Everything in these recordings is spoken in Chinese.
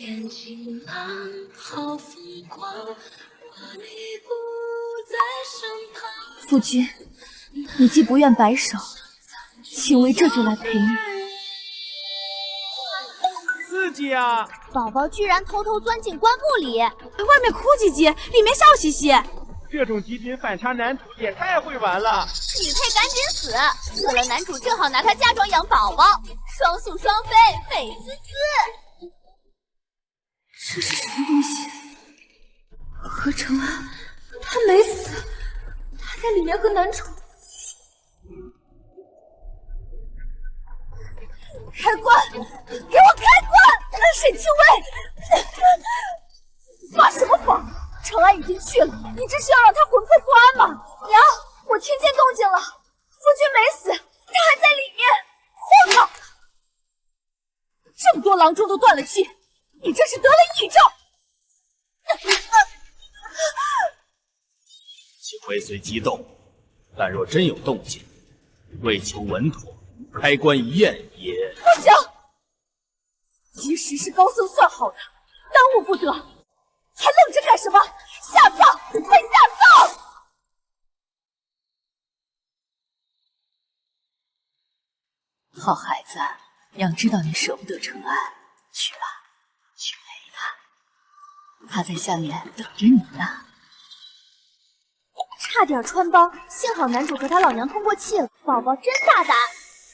眼睛浪好风光，若你不在身旁。夫君，你既不愿白首，青薇这就来陪你。刺激啊！宝宝居然偷偷钻进棺木里，外面哭唧唧，里面笑嘻嘻。这种极品反差男主也太会玩了！女配赶紧死，死了男主正好拿她嫁妆养宝宝，双宿双飞，美滋滋。这是什么东西？何承安，他没死，他在里面和男主。开棺！给我开棺！沈清薇，发什么疯？承安已经去了，你这是要让他魂魄不安吗？娘，我听见动静了，夫君没死，他还在里面。荒唐！这么多郎中都断了气，你这是得了异症。青薇虽激动，但若真有动静，为求稳妥，开棺一验也不行。吉时是高僧算好的，耽误不得。还愣着干什么？下葬！快下葬！好孩子，娘知道你舍不得承安，去吧，去陪他，他在下面等着你呢。差点穿帮，幸好男主和他老娘通过气了。宝宝真大胆，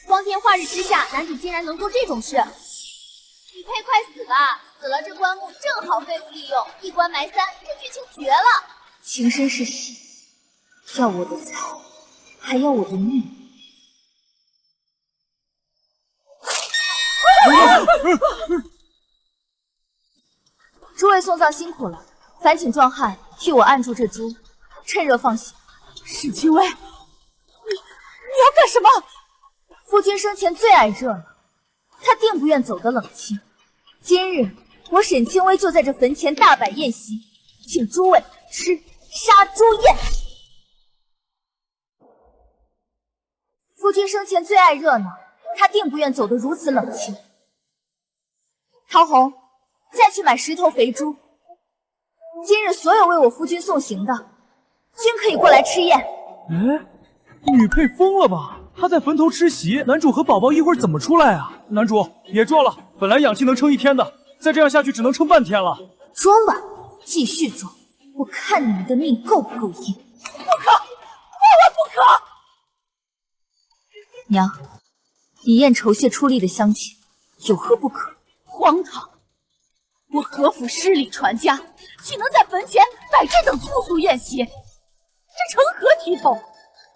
光天化日之下，男主竟然能做这种事。女配快死吧！死了这棺木正好废物利用，一棺埋三，这剧情绝了！情深是戏，要我的财，还要我的命。诸位送葬辛苦了，烦请壮汉替我按住这猪，趁热放血。沈清薇，你要干什么？夫君生前最爱热闹，他定不愿走得冷清。今日我沈清薇就在这坟前大摆宴席，请诸位吃杀猪宴。夫君生前最爱热闹，他定不愿走得如此冷清。陶红，再去买10头肥猪。今日所有为我夫君送行的，均可以过来吃宴。哎，女配疯了吧？她在坟头吃席，男主和宝宝一会儿怎么出来啊？男主别装了，本来氧气能撑1天的，再这样下去只能撑半天了。装吧，继续装，我看你们的命够不够硬。不可，万万不可！娘，你验酬谢出力的乡亲，有何不可？荒唐！我何府失礼传家，岂能在坟前摆这等粗俗宴席？这成何体统？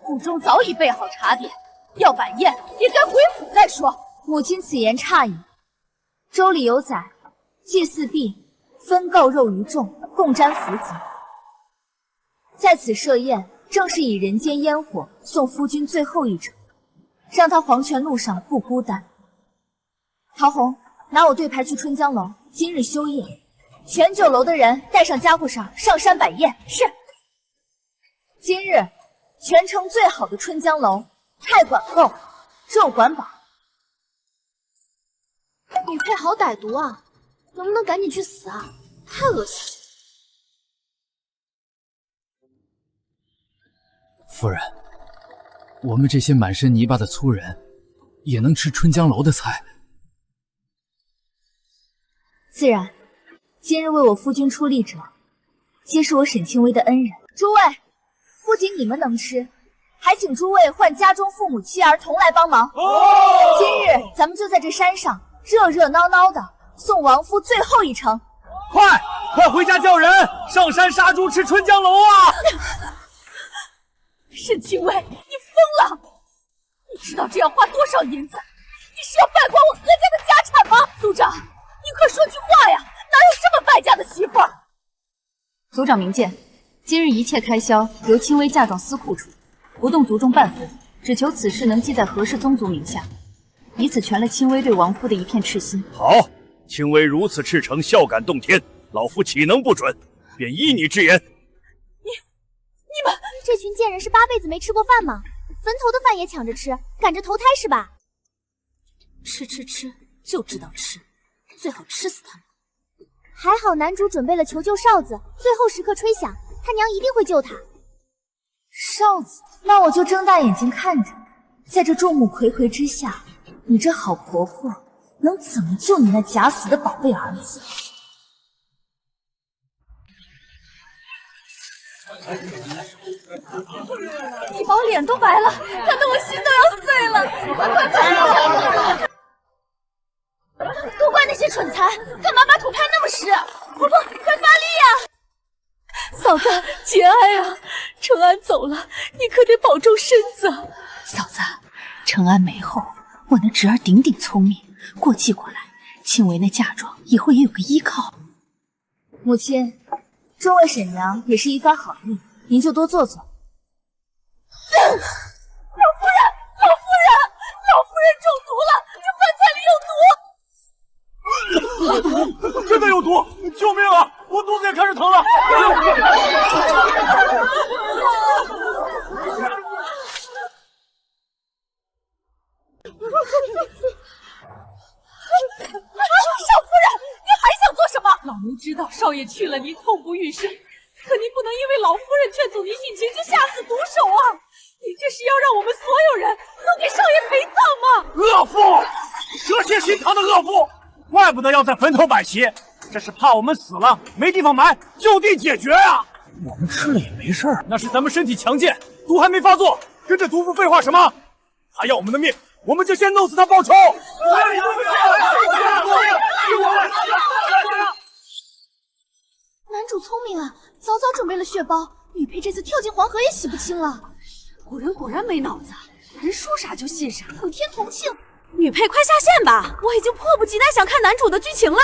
府中早已备好茶点，要摆宴也该回府再说。母亲此言差矣。周礼有载，祭祀毕，分告肉于众，共沾福泽。在此设宴，正是以人间烟火送夫君最后一程，让他黄泉路上不孤单。陶红，拿我对牌去春江楼，今日休业，全酒楼的人带上家伙上山摆宴。是。今日全城最好的春江楼，菜馆够，肉管饱。女配好歹毒啊，能不能赶紧去死啊？太恶心了。夫人，我们这些满身泥巴的粗人，也能吃春江楼的菜？自然，今日为我夫君出力者，皆是我沈清薇的恩人。诸位，不仅你们能吃，还请诸位唤家中父母妻儿同来帮忙。今日咱们就在这山上热热闹闹的送亡夫最后一程。快回家叫人上山杀猪吃春江楼啊！沈清薇，你疯了！你知道这要花多少银子？你是要败光我何家的家产吗？族长，你快说句话呀！哪有这么败家的媳妇儿？族长明鉴，今日一切开销由清薇嫁妆司库出，不动族中半分，只求此事能记在何氏宗族名下，以此全了清薇对亡夫的一片赤心。好，清薇如此赤诚，孝感动天，老夫岂能不准？便依你之言。你们这群贱人是8辈子没吃过饭吗？坟头的饭也抢着吃，赶着投胎是吧？吃，就知道吃，最好吃死他们。还好男主准备了求救哨子，最后时刻吹响，他娘一定会救他。哨子，那我就睁大眼睛看着，在这众目睽睽之下，你这好婆婆能怎么救你那假死的宝贝儿子？一宝脸都白了，看得我心都要碎了！快！都怪那些蠢材，干嘛把土拍那么实？婆婆，快发力呀！嫂子，节哀啊！程安走了，你可得保重身子。嫂子，程安没后，我那侄儿顶顶聪明，过继过来，庆为那嫁妆以后也有个依靠。母亲，众位婶娘也是一番好意，您就多坐坐。老夫人中毒了，这饭菜里有毒！真的有毒！救命啊！我肚子也开始疼了。少夫人，你还想做什么？老奴知道少爷去了您痛不欲生，可您不能因为老夫人劝阻您性情就下死毒手啊！您这是要让我们所有人都给少爷陪葬吗？恶妇，蛇蝎心肠的恶妇，怪不得要在坟头摆席，这是怕我们死了没地方埋，就地解决啊！我们吃了也没事儿，那是咱们身体强健，毒还没发作，跟着毒妇废话什么？他要我们的命，我们就先弄死他报仇！男主聪明啊，早早准备了血包，女配这次跳进黄河也洗不清了。古人果然没脑子，人说啥就信啥。普天同庆，女配快下线吧，我已经迫不及待想看男主的剧情了。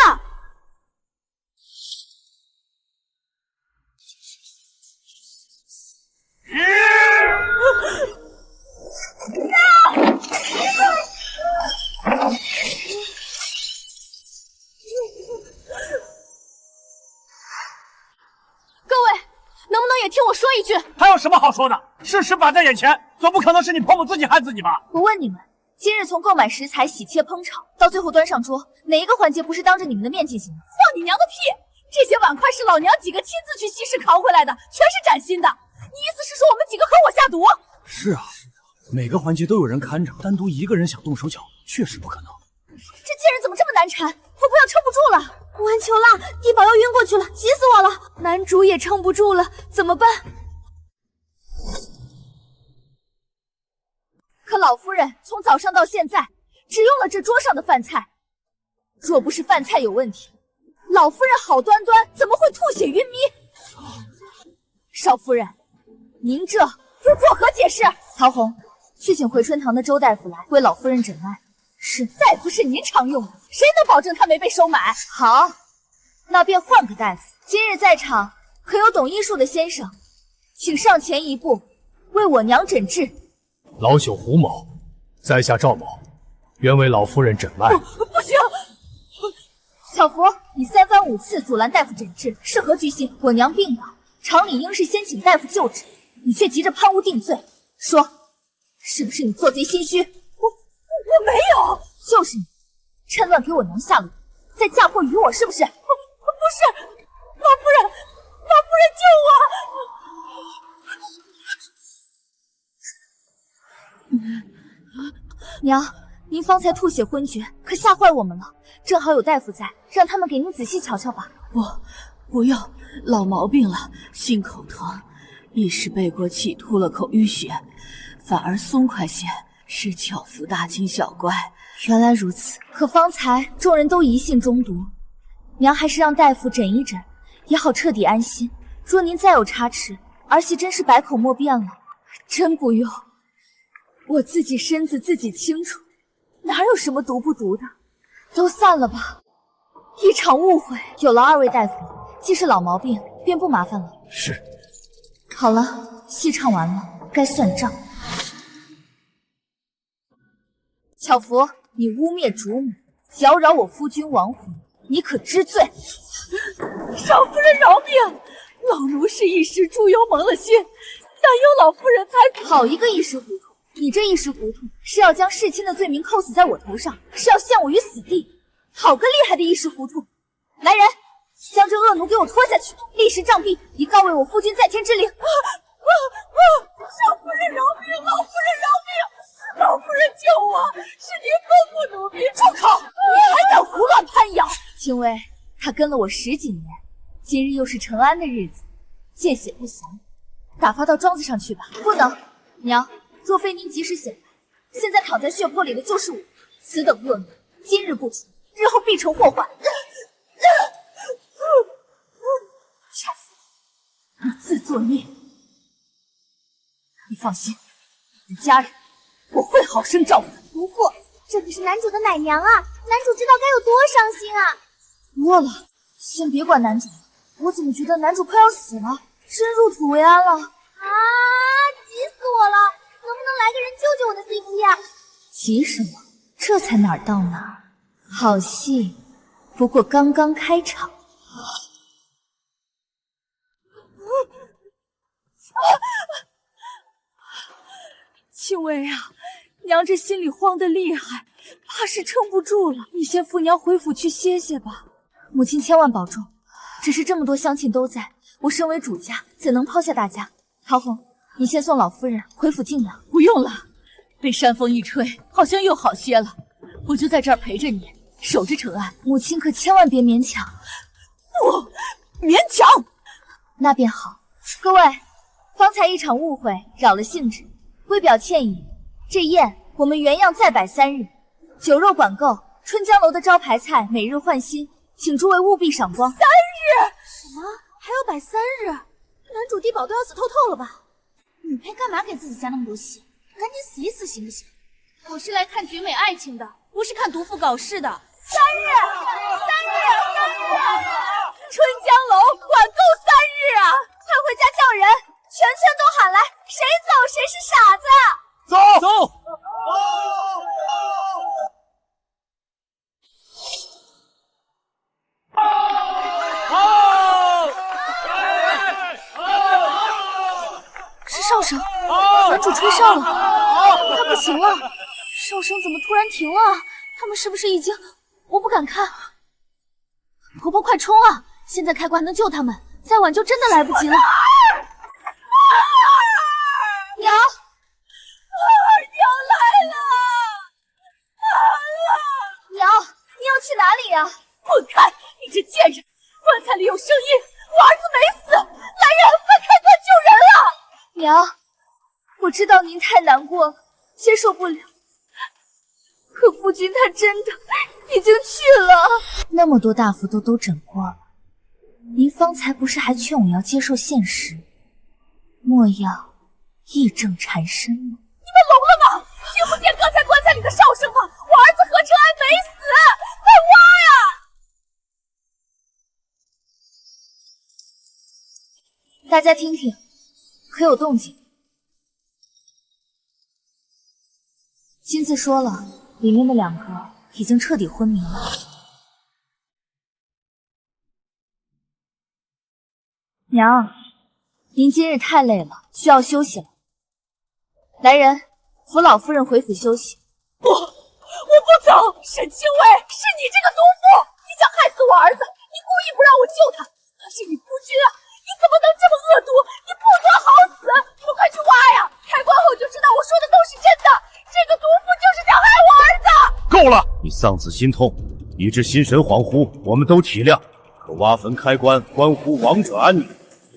各位，能不能也听我说一句？还有什么好说的？事实摆在眼前，总不可能是你婆婆自己害自己吧？我问你们，今日从购买食材、洗切、烹炒，到最后端上桌，哪一个环节不是当着你们的面进行的？放你娘个屁！这些碗筷是老娘几个亲自去西市扛回来的，全是崭新的。你意思是说我们几个和我下毒？是啊，每个环节都有人看着，单独一个人想动手脚，确实不可能。这贱人怎么这么难缠？婆婆要撑不住了，完球了，地宝要晕过去了，急死我了！男主也撑不住了，怎么办？可老夫人从早上到现在，只用了这桌上的饭菜。若不是饭菜有问题，老夫人好端端怎么会吐血晕迷？少夫人，您这又作何解释？曹红，去请回春堂的周大夫来为老夫人诊脉。是，大夫是您常用的，谁能保证他没被收买？好，那便换个大夫。今日在场可有懂医术的先生，请上前一步，为我娘诊治。老朽胡某，在下赵某，原为老夫人诊脉。不行！巧福，你三番五次阻拦大夫诊治，是何居心？我娘病了，常理应是先请大夫救治，你却急着攀污定罪。说，是不是你做贼心虚？我没有，就是你，趁乱给我娘下了毒，再嫁祸于我，是不是？不是，老夫人，救我！娘，您方才吐血昏厥，可吓坏我们了。正好有大夫在，让他们给您仔细瞧瞧吧。不要，老毛病了，心口疼，一时背过气，吐了口淤血，反而松快些。是巧妇大惊小怪。原来如此，可方才众人都疑信中毒，娘还是让大夫诊一诊，也好彻底安心。若您再有差池，儿媳真是百口莫辩了。真不用，我自己身子自己清楚，哪有什么毒不毒的，都散了吧。一场误会，有了二位大夫，既是老毛病，便不麻烦了。是。好了，戏唱完了，该算账。巧福，你污蔑主母，搅扰我夫君亡魂，你可知罪？少夫人饶命！老奴是一时猪油蒙了心，但有老夫人才好一个一时糊涂！你这一时糊涂，是要将弑亲的罪名扣死在我头上，是要陷我于死地！好个厉害的一时糊涂！来人，这恶奴给我拖下去，立时杖毙，以告慰我夫君在天之灵。少夫人饶命！老夫人饶命！老夫人救我！是您吩咐奴婢。住口！你还敢胡乱攀咬？青薇，他跟了我10几年，今日又是陈安的日子，见血不降，打发到庄子上去吧。不能，娘，若非您及时醒来，现在躺在血泊里的就是我。此等恶奴，今日不除，日后必成祸患。小妇，你自作孽。你放心，你的家人我会好生照顾。毒妇，这可是男主的奶娘啊，男主知道该有多伤心啊！多了，先别管男主了，我怎么觉得男主快要死了，真入土为安了？啊，急死我了！能不能来个人救救我的 CP 啊？急什么？这才哪儿到哪儿，好戏不过刚刚开场。青薇啊，娘这心里慌得厉害，怕是撑不住了。你先扶娘回府去歇歇吧。母亲千万保重。只是这么多乡亲都在，我身为主家，怎能抛下大家？陶红，你先送老夫人回府静养。不用了，被山风一吹，好像又好些了。我就在这儿陪着你，守着陈安。母亲可千万别勉强。不，勉强。那便好。各位，方才一场误会，扰了兴致。为表歉意，这宴我们原样再摆3日，酒肉管够，春江楼的招牌菜每日换新，请诸位务必赏光。3日？什么？还要摆3日？男主地保都要死透透了吧？女配干嘛给自己加那么多戏？赶紧死一死行不行？我是来看绝美爱情的，不是看毒妇搞事的。3日！春江楼管够3日啊！快回家叫人，全都喊来，谁走谁是傻子！走！是哨声，男主吹哨了，他不行了，哨声怎么突然停了？他们是不是已经……我不敢看。婆婆快冲啊！现在开关能救他们，再晚就真的来不及了。娘，娘来了！娘，你要去哪里呀？滚开！你这贱人！棺材里有声音，我儿子没死！来人，快开棺救人啊！娘，我知道您太难过了，接受不了。可夫君他真的已经去了，那么多大夫都诊过了，您方才不是还劝我要接受现实，莫要癔症缠身吗？你们聋了吗？听不见刚才棺材里的哨声吗？我儿子何承安没死，快挖呀！大家听听，可有动静？金子说了，里面的2个已经彻底昏迷了。娘，您今日太累了，需要休息了。来人，扶老夫人回府休息。我不走！沈清薇，是你这个毒妇！你想害死我儿子，你故意不让我救他。他是你夫君啊，你怎么能这么恶毒？你不得好死！你们快去挖呀！开棺后就知道我说的都是真的。这个毒妇就是想害我儿子。够了！你丧子心痛，以致心神恍惚，我们都体谅。可挖坟开棺，关乎亡者安宁，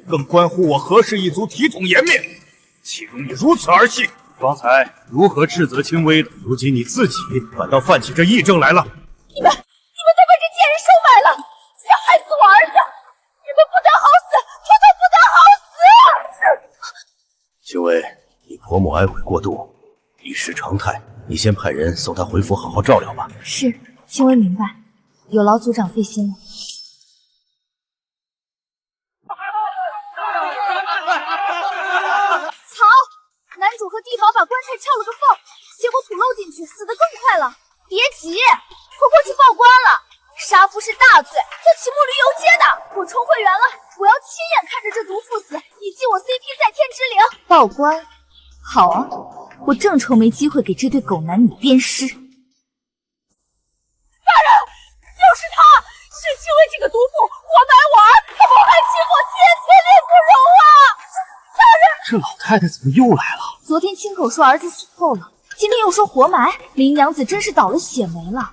更关乎我何氏一族体统颜面。岂容你如此儿戏？方才如何斥责轻微的？如今你自己反倒犯起这癔症来了。你们都被这贱人收买了，想害死我儿子！你们不得好死，统统不得好死！轻微，你婆母哀悔过度，已是常态。你先派人送她回府，好好照料吧。是，青薇明白，有劳组长费心了。曹，男主和地保把棺材撬了个缝，结果土漏进去，死得更快了。别急，婆婆去报官了，杀夫是大罪，要起木驴游街的。我充会员了，我要亲眼看着这毒妇死，以祭我 CP 在天之灵。报官？好啊，我正愁没机会给这对狗男女鞭尸。大人，就是他，沈清薇这个毒妇活埋我儿这老太太怎么又来了？昨天亲口说儿子死透了，今天又说活埋，林娘子真是倒了血霉了。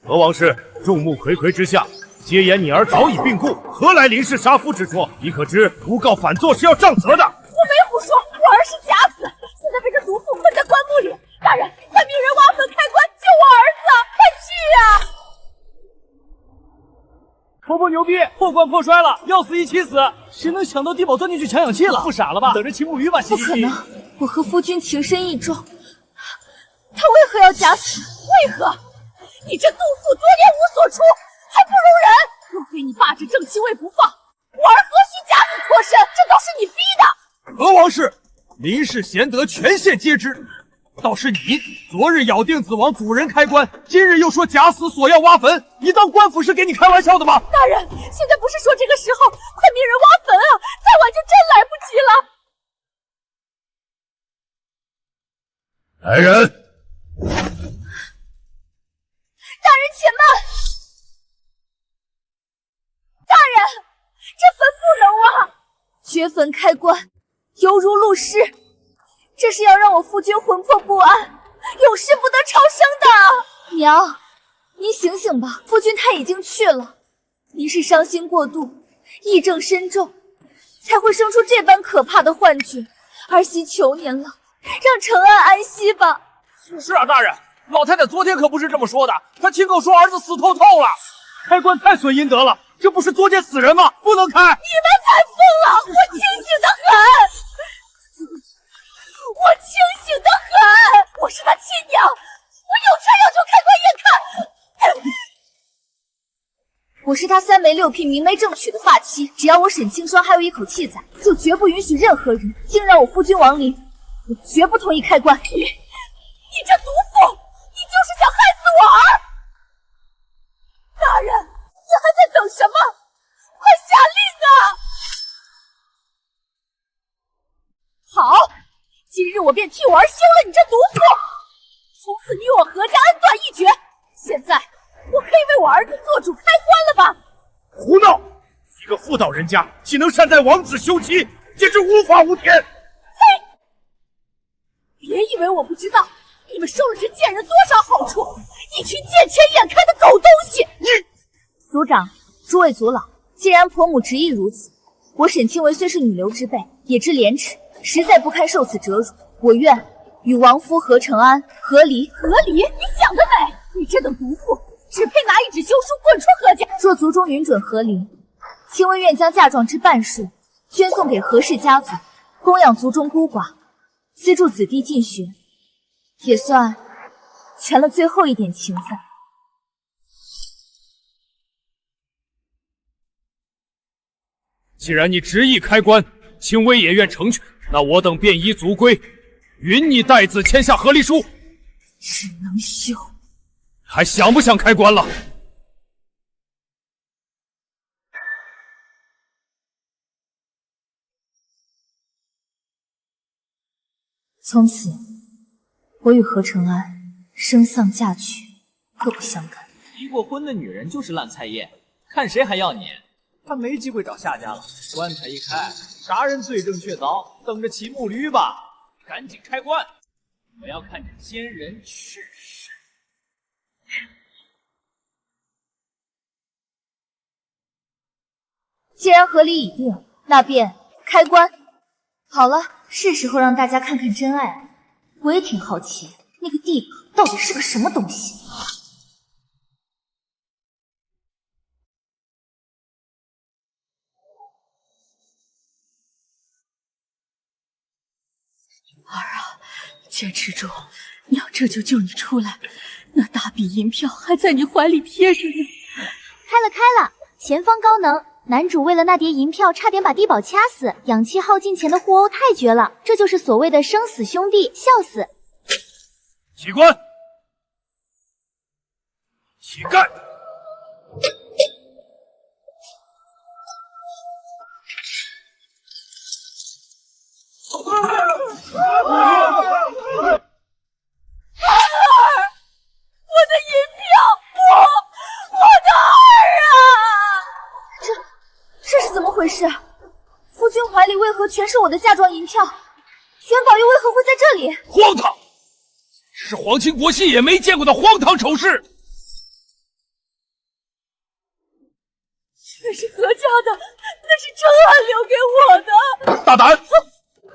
何王氏，众目睽睽之下，皆言你儿早已病故，何来临事杀夫之说？你可知诬告反坐是要杖责的？我没胡说，我儿是假死，现在被这毒妇困在棺木里。大人，快命人挖坟开棺救我儿子！快去啊！婆婆牛逼，破罐破摔了，要死一起死！谁能想到地宝钻进去抢氧气了？不傻了吧？等着秦木鱼吧！不可能，我和夫君情深意重，他为何要假死？为何？你这杜甫多年无所出，还不如人！若非你霸着正妻位不放，我儿何须假死脱身？这都是你逼的！何王氏，林氏贤德，全县皆知。倒是你，昨日咬定子王祖人开棺，今日又说假死索要挖坟，你当官府是给你开玩笑的吗？大人，现在不是说这个时候，快命人挖坟啊！再晚就真来不及了。来人！大人且慢！大人，这坟不能挖！掘坟开棺，犹如入室，这是要让我夫君魂魄不安，永世不得超生的。娘，您醒醒吧，夫君他已经去了，您是伤心过度，癔症深重，才会生出这般可怕的幻觉。儿媳求您了，让承安安息吧。是啊，大人，老太太昨天可不是这么说的，她亲口说儿子死透透了，开棺太损阴德了，这不是作践死人吗？不能开！你们才疯了！我清醒的很，我清醒的很，我是他亲娘，我有权要求开棺验看。我是他3媒6聘明媒正娶的发妻，只要我沈清霜还有一口气在，就绝不允许任何人惊扰我夫君亡灵，我绝不同意开棺。你这毒妇，你就是想害死我儿！大人，你还在等什么？快下令啊！好，今日我便替我儿休了你这毒妇，从此你我何家恩断义绝。现在我可以为我儿子做主开棺了吧？胡闹！一个妇道人家，岂能善待王子休妻？简直无法无天！嘿，别以为我不知道，你们收了这贱人多少好处！一群见钱眼开的狗东西！族长，诸位族老，既然婆母执意如此，我沈清为虽是女流之辈，也知廉耻，实在不堪受此折辱。我愿与亡夫何承安和离。和离？你想得美！你这等毒妇，只配拿一纸休书滚出何家！若族中允准和离，清微愿将嫁妆之半数捐送给何氏家族，供养族中孤寡，资助子弟进学，也算全了最后一点情分。既然你执意开棺，清微也愿成全，那我等便依族规，允你代子签下和离书。只能休，还想不想开棺了？从此，我与何承安生丧嫁娶，各不相干。离过婚的女人就是烂菜叶，看谁还要你？他没机会找下家了，棺材一开，啥人罪证确凿，等着骑木驴吧！赶紧开棺，我要看这奸人去世。既然和离已定，那便开棺。好了，是时候让大家看看真爱了。我也挺好奇，那个地宝到底是个什么东西。儿啊，坚持住，娘这就救你出来。那大笔银票还在你怀里贴着呢。开了开了，前方高能！男主为了那叠银票，差点把地宝掐死，氧气耗尽前的互殴太绝了，这就是所谓的生死兄弟，笑死！起棺，起干！我的银票，我的儿啊！回事？夫君怀里为何全是我的嫁妆银票？元宝又为何会在这里？荒唐！这是皇亲国戚也没见过的荒唐丑事。这是何家的，那是程安留给我的。大胆！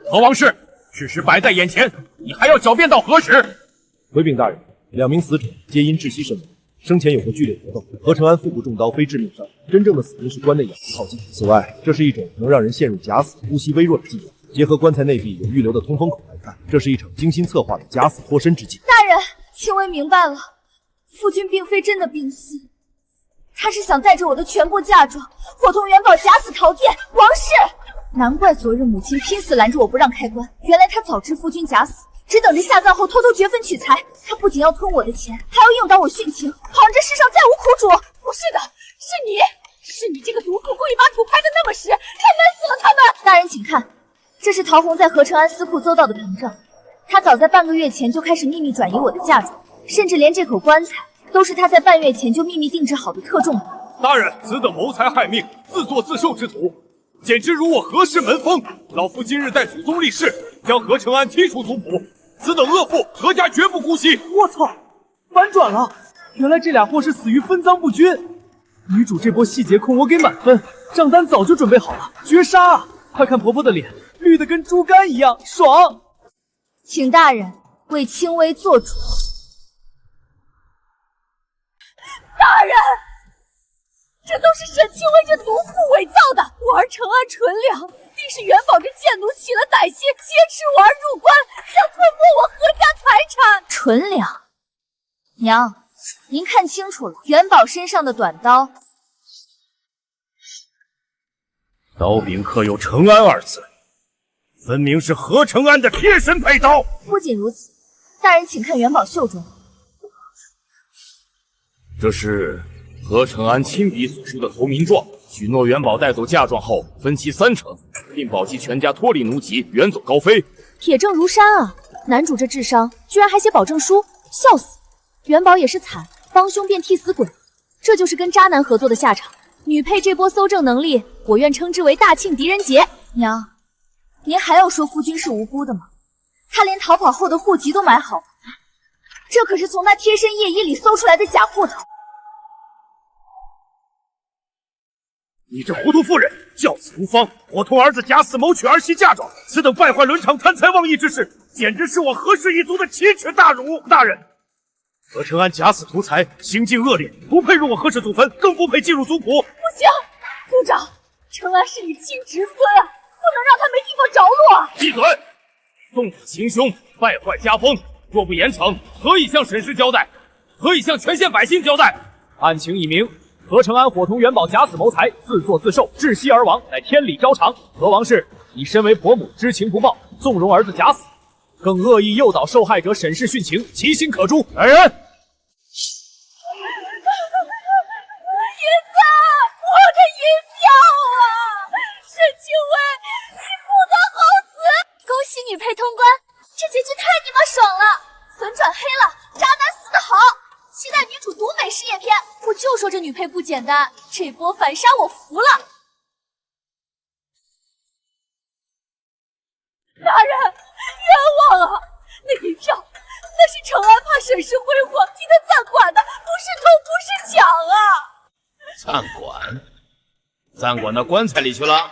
何王氏，事实摆在眼前，你还要狡辩到何时？回禀大人，2名死者皆因窒息身亡，生前有过剧烈搏斗，何承安腹部中刀非致命伤，真正的死因是棺内氧气耗尽。此外，这是一种能让人陷入假死、呼吸微弱的伎俩。结合棺材内壁有预留的通风口来看，这是一场精心策划的假死脱身之计。大人，青微明白了，夫君并非真的病死，他是想带着我的全部嫁妆，伙同元宝假死逃殿。王氏，难怪昨日母亲拼死拦着我不让开棺，原来她早知夫君假死，只等着下葬后偷偷绝坟取财。她不仅要吞我的钱，还要诱导我殉情，好让这世上再无苦主。不是的，是你这个毒妇故意把土拍得那么实，才闷死了他们。大人请看，这是陶红在何承安司库搜到的凭证，他早在半个月前就开始秘密转移我的嫁妆，甚至连这口棺材都是他在半月前就秘密定制好的特重品。大人，此等谋财害命、自作自受之徒，简直辱我何氏门风！老夫今日代祖宗立誓，将何承安剔除族谱。此等恶妇，何家绝不姑息！我操，反转了！原来这俩货是死于分赃不均。女主这波细节控我给满分，账单早就准备好了，绝杀啊！快看婆婆的脸，绿的跟猪肝一样，爽！请大人为青微做主。大人，这都是沈青微这毒妇伪造的。我儿承安纯良，定是元宝这贱奴起了歹心，挟持我儿入关，想吞没我何家财产。纯良，娘，您看清楚了，元宝身上的短刀，刀柄刻有承安二字，分明是何承安的贴身佩刀。不仅如此，大人请看元宝袖中，这是何承安亲笔所书的投名状，许诺元宝带走嫁妆后分其3成，并保其全家脱离奴籍，远走高飞。铁证如山啊！男主这智商，居然还写保证书，笑死！元宝也是惨，帮凶变替死鬼，这就是跟渣男合作的下场。女配这波搜证能力，我愿称之为大庆狄仁杰。娘，您还要说夫君是无辜的吗？他连逃跑后的户籍都买好，这可是从他贴身夜衣里搜出来的假户头。你这糊涂妇人，教子无方，伙同儿子假死谋取儿媳嫁妆，此等败坏伦常、贪财妄义之事，简直是我何氏一族的奇耻大辱！大人，何承安假死图财，行径恶劣，不配入我何氏祖坟，更不配进入族谱。不行，族长，承安是你亲侄孙啊，不能让他没地方着落。闭嘴！纵子行凶，败坏家风，若不严惩，何以向沈氏交代？何以向全县百姓交代？案情已明，何承安伙同元宝假死谋财，自作自受，窒息而亡，乃天理昭偿。何王氏，你身为婆母，知情不报，纵容儿子假死，更恶意诱导受害者沈氏殉情，其心可诛。来人！银子，我的银票啊！沈清微，你不得好死！恭喜女配通关，这结局太你妈爽了！粉转黑了，渣男死得好！期待女主独美事业篇。我就说这女配不简单，这波反杀我服了。大人，冤枉啊！那银票，那是承安怕沈氏挥霍，替他暂管的，不是偷，不是抢啊！暂管？暂管到棺材里去了？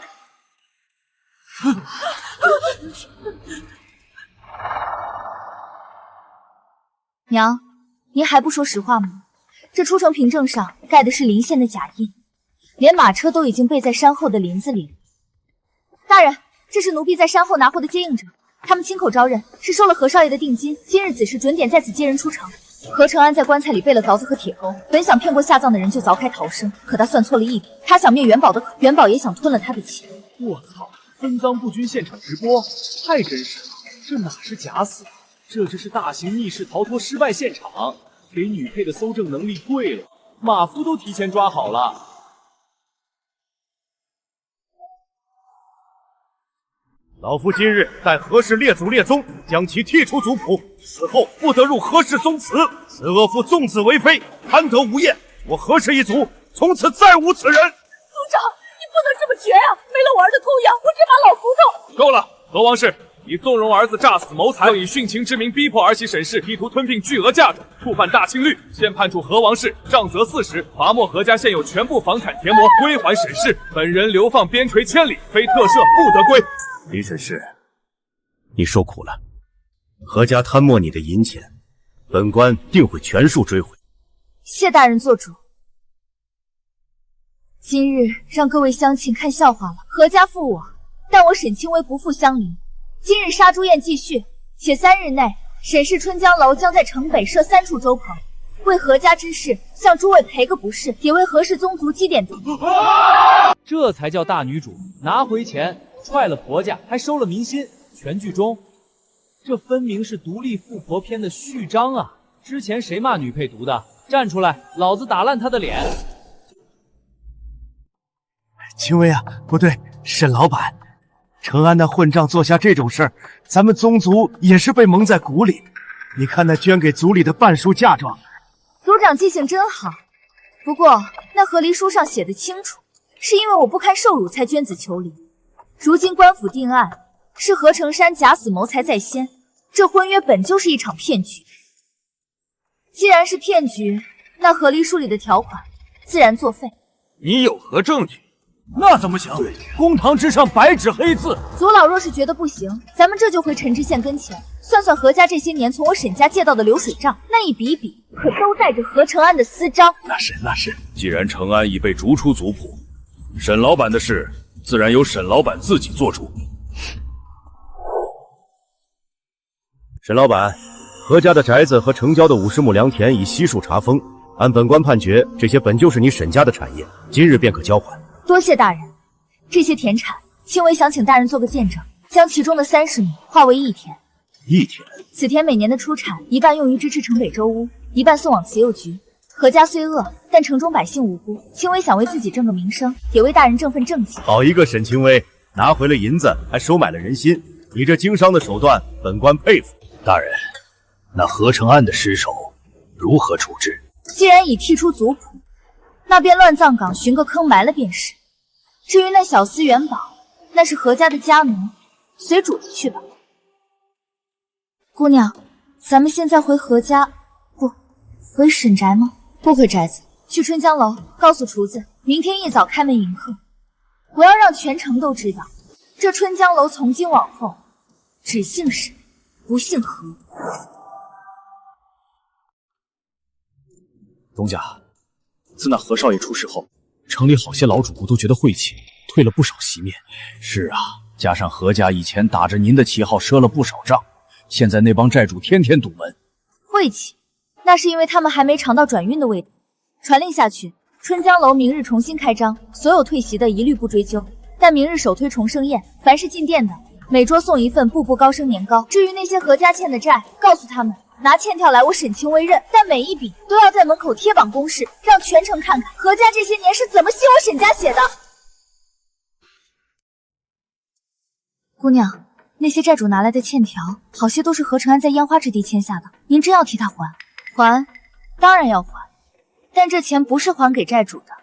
娘，您还不说实话吗？这出城凭证上盖的是临县的假印，连马车都已经备在山后的林子里了。大人，这是奴婢在山后拿获的接应者，他们亲口招认，是收了何少爷的定金，今日子时准点在此接人出城。何承安在棺材里备了凿子和铁钩，本想骗过下葬的人就凿开逃生，可他算错了一点，他想灭元宝的口，元宝也想吞了他的钱。我操！分赃不均现场直播，太真实了，这哪是假死？这就是大型密室逃脱失败现场，给女配的搜证能力跪了，马夫都提前抓好了。老夫今日代何氏列祖列宗，将其剔除族谱，死后不得入何氏宗祠。此恶妇纵子为非，贪得无厌，我何氏一族从此再无此人。族长，你不能这么绝呀！没了我儿的供养，我这把老骨头……够了，何王氏，以纵容儿子诈死谋财，更以殉情之名逼迫儿媳沈氏意图吞并巨额嫁妆，触犯大清律，现判处何王氏杖责40，罚没何家现有全部房产田亩，归还沈氏。本人流放边陲千里，非特赦不得归。李沈氏，你受苦了。何家贪没你的银钱，本官定会全数追回。谢大人做主。今日让各位乡亲看笑话了。何家负我，但我沈清微不负乡邻。今日杀猪宴继续，且3日内沈氏春江楼将在城北设3处粥棚，为何家之事向诸位赔个不是，也为何氏宗族积点德。这才叫大女主，拿回钱，踹了婆家，还收了民心。全剧终，这分明是独立富婆篇的序章啊！之前谁骂女配毒的？站出来，老子打烂他的脸！清微啊，不对，沈老板，程安那混账做下这种事儿，咱们宗族也是被蒙在鼓里。你看那捐给族里的半数嫁妆，族长记性真好。不过那和离书上写的清楚，是因为我不堪受辱才捐子求离。如今官府定案，是何成山假死谋财在先，这婚约本就是一场骗局。既然是骗局，那和离书里的条款自然作废。你有何证据？那怎么行？公堂之上白纸黑字。族老若是觉得不行，咱们这就回陈知县跟前，算算何家这些年从我沈家借到的流水账，那一笔一笔可都带着何成安的私章。那是。既然程安已被逐出族谱，沈老板的事自然由沈老板自己做主。沈老板，何家的宅子和城郊的50亩良田已悉数查封，按本官判决，这些本就是你沈家的产业，今日便可交还。多谢大人，这些田产，清微想请大人做个见证，将其中的30亩划为1田。1田？此田每年的出产，一半用于支持城北州屋，一半送往慈幼局。何家虽恶，但城中百姓无辜，清微想为自己挣个名声，也为大人挣份正气。好一个沈清微，拿回了银子，还收买了人心，你这经商的手段，本官佩服。大人，那何成安的尸首如何处置？既然已剔出族谱，那便乱葬岗寻个坑埋了便是。至于那小厮元宝，那是何家的家奴，随主子去吧。姑娘，咱们现在回何家，不，回沈宅吗？不回宅子，去春江楼，告诉厨子，明天一早开门迎客。我要让全城都知道，这春江楼从今往后，只姓沈，不姓何。东家，自那何少爷出事后，城里好些老主顾都觉得晦气，退了不少席面。是啊，加上何家以前打着您的旗号赊了不少账，现在那帮债主天天堵门。晦气，那是因为他们还没尝到转运的味道。传令下去，春江楼明日重新开张，所有退席的一律不追究。但明日首推重盛宴，凡是进店的，每桌送一份，步步高升年糕。至于那些何家欠的债，告诉他们拿欠条来，我沈清微认，但每一笔都要在门口贴榜公示，让全城看看何家这些年是怎么吸我沈家血的。姑娘，那些债主拿来的欠条，好些都是何成安在烟花之地签下的，您真要替他还？还，当然要还，但这钱不是还给债主的，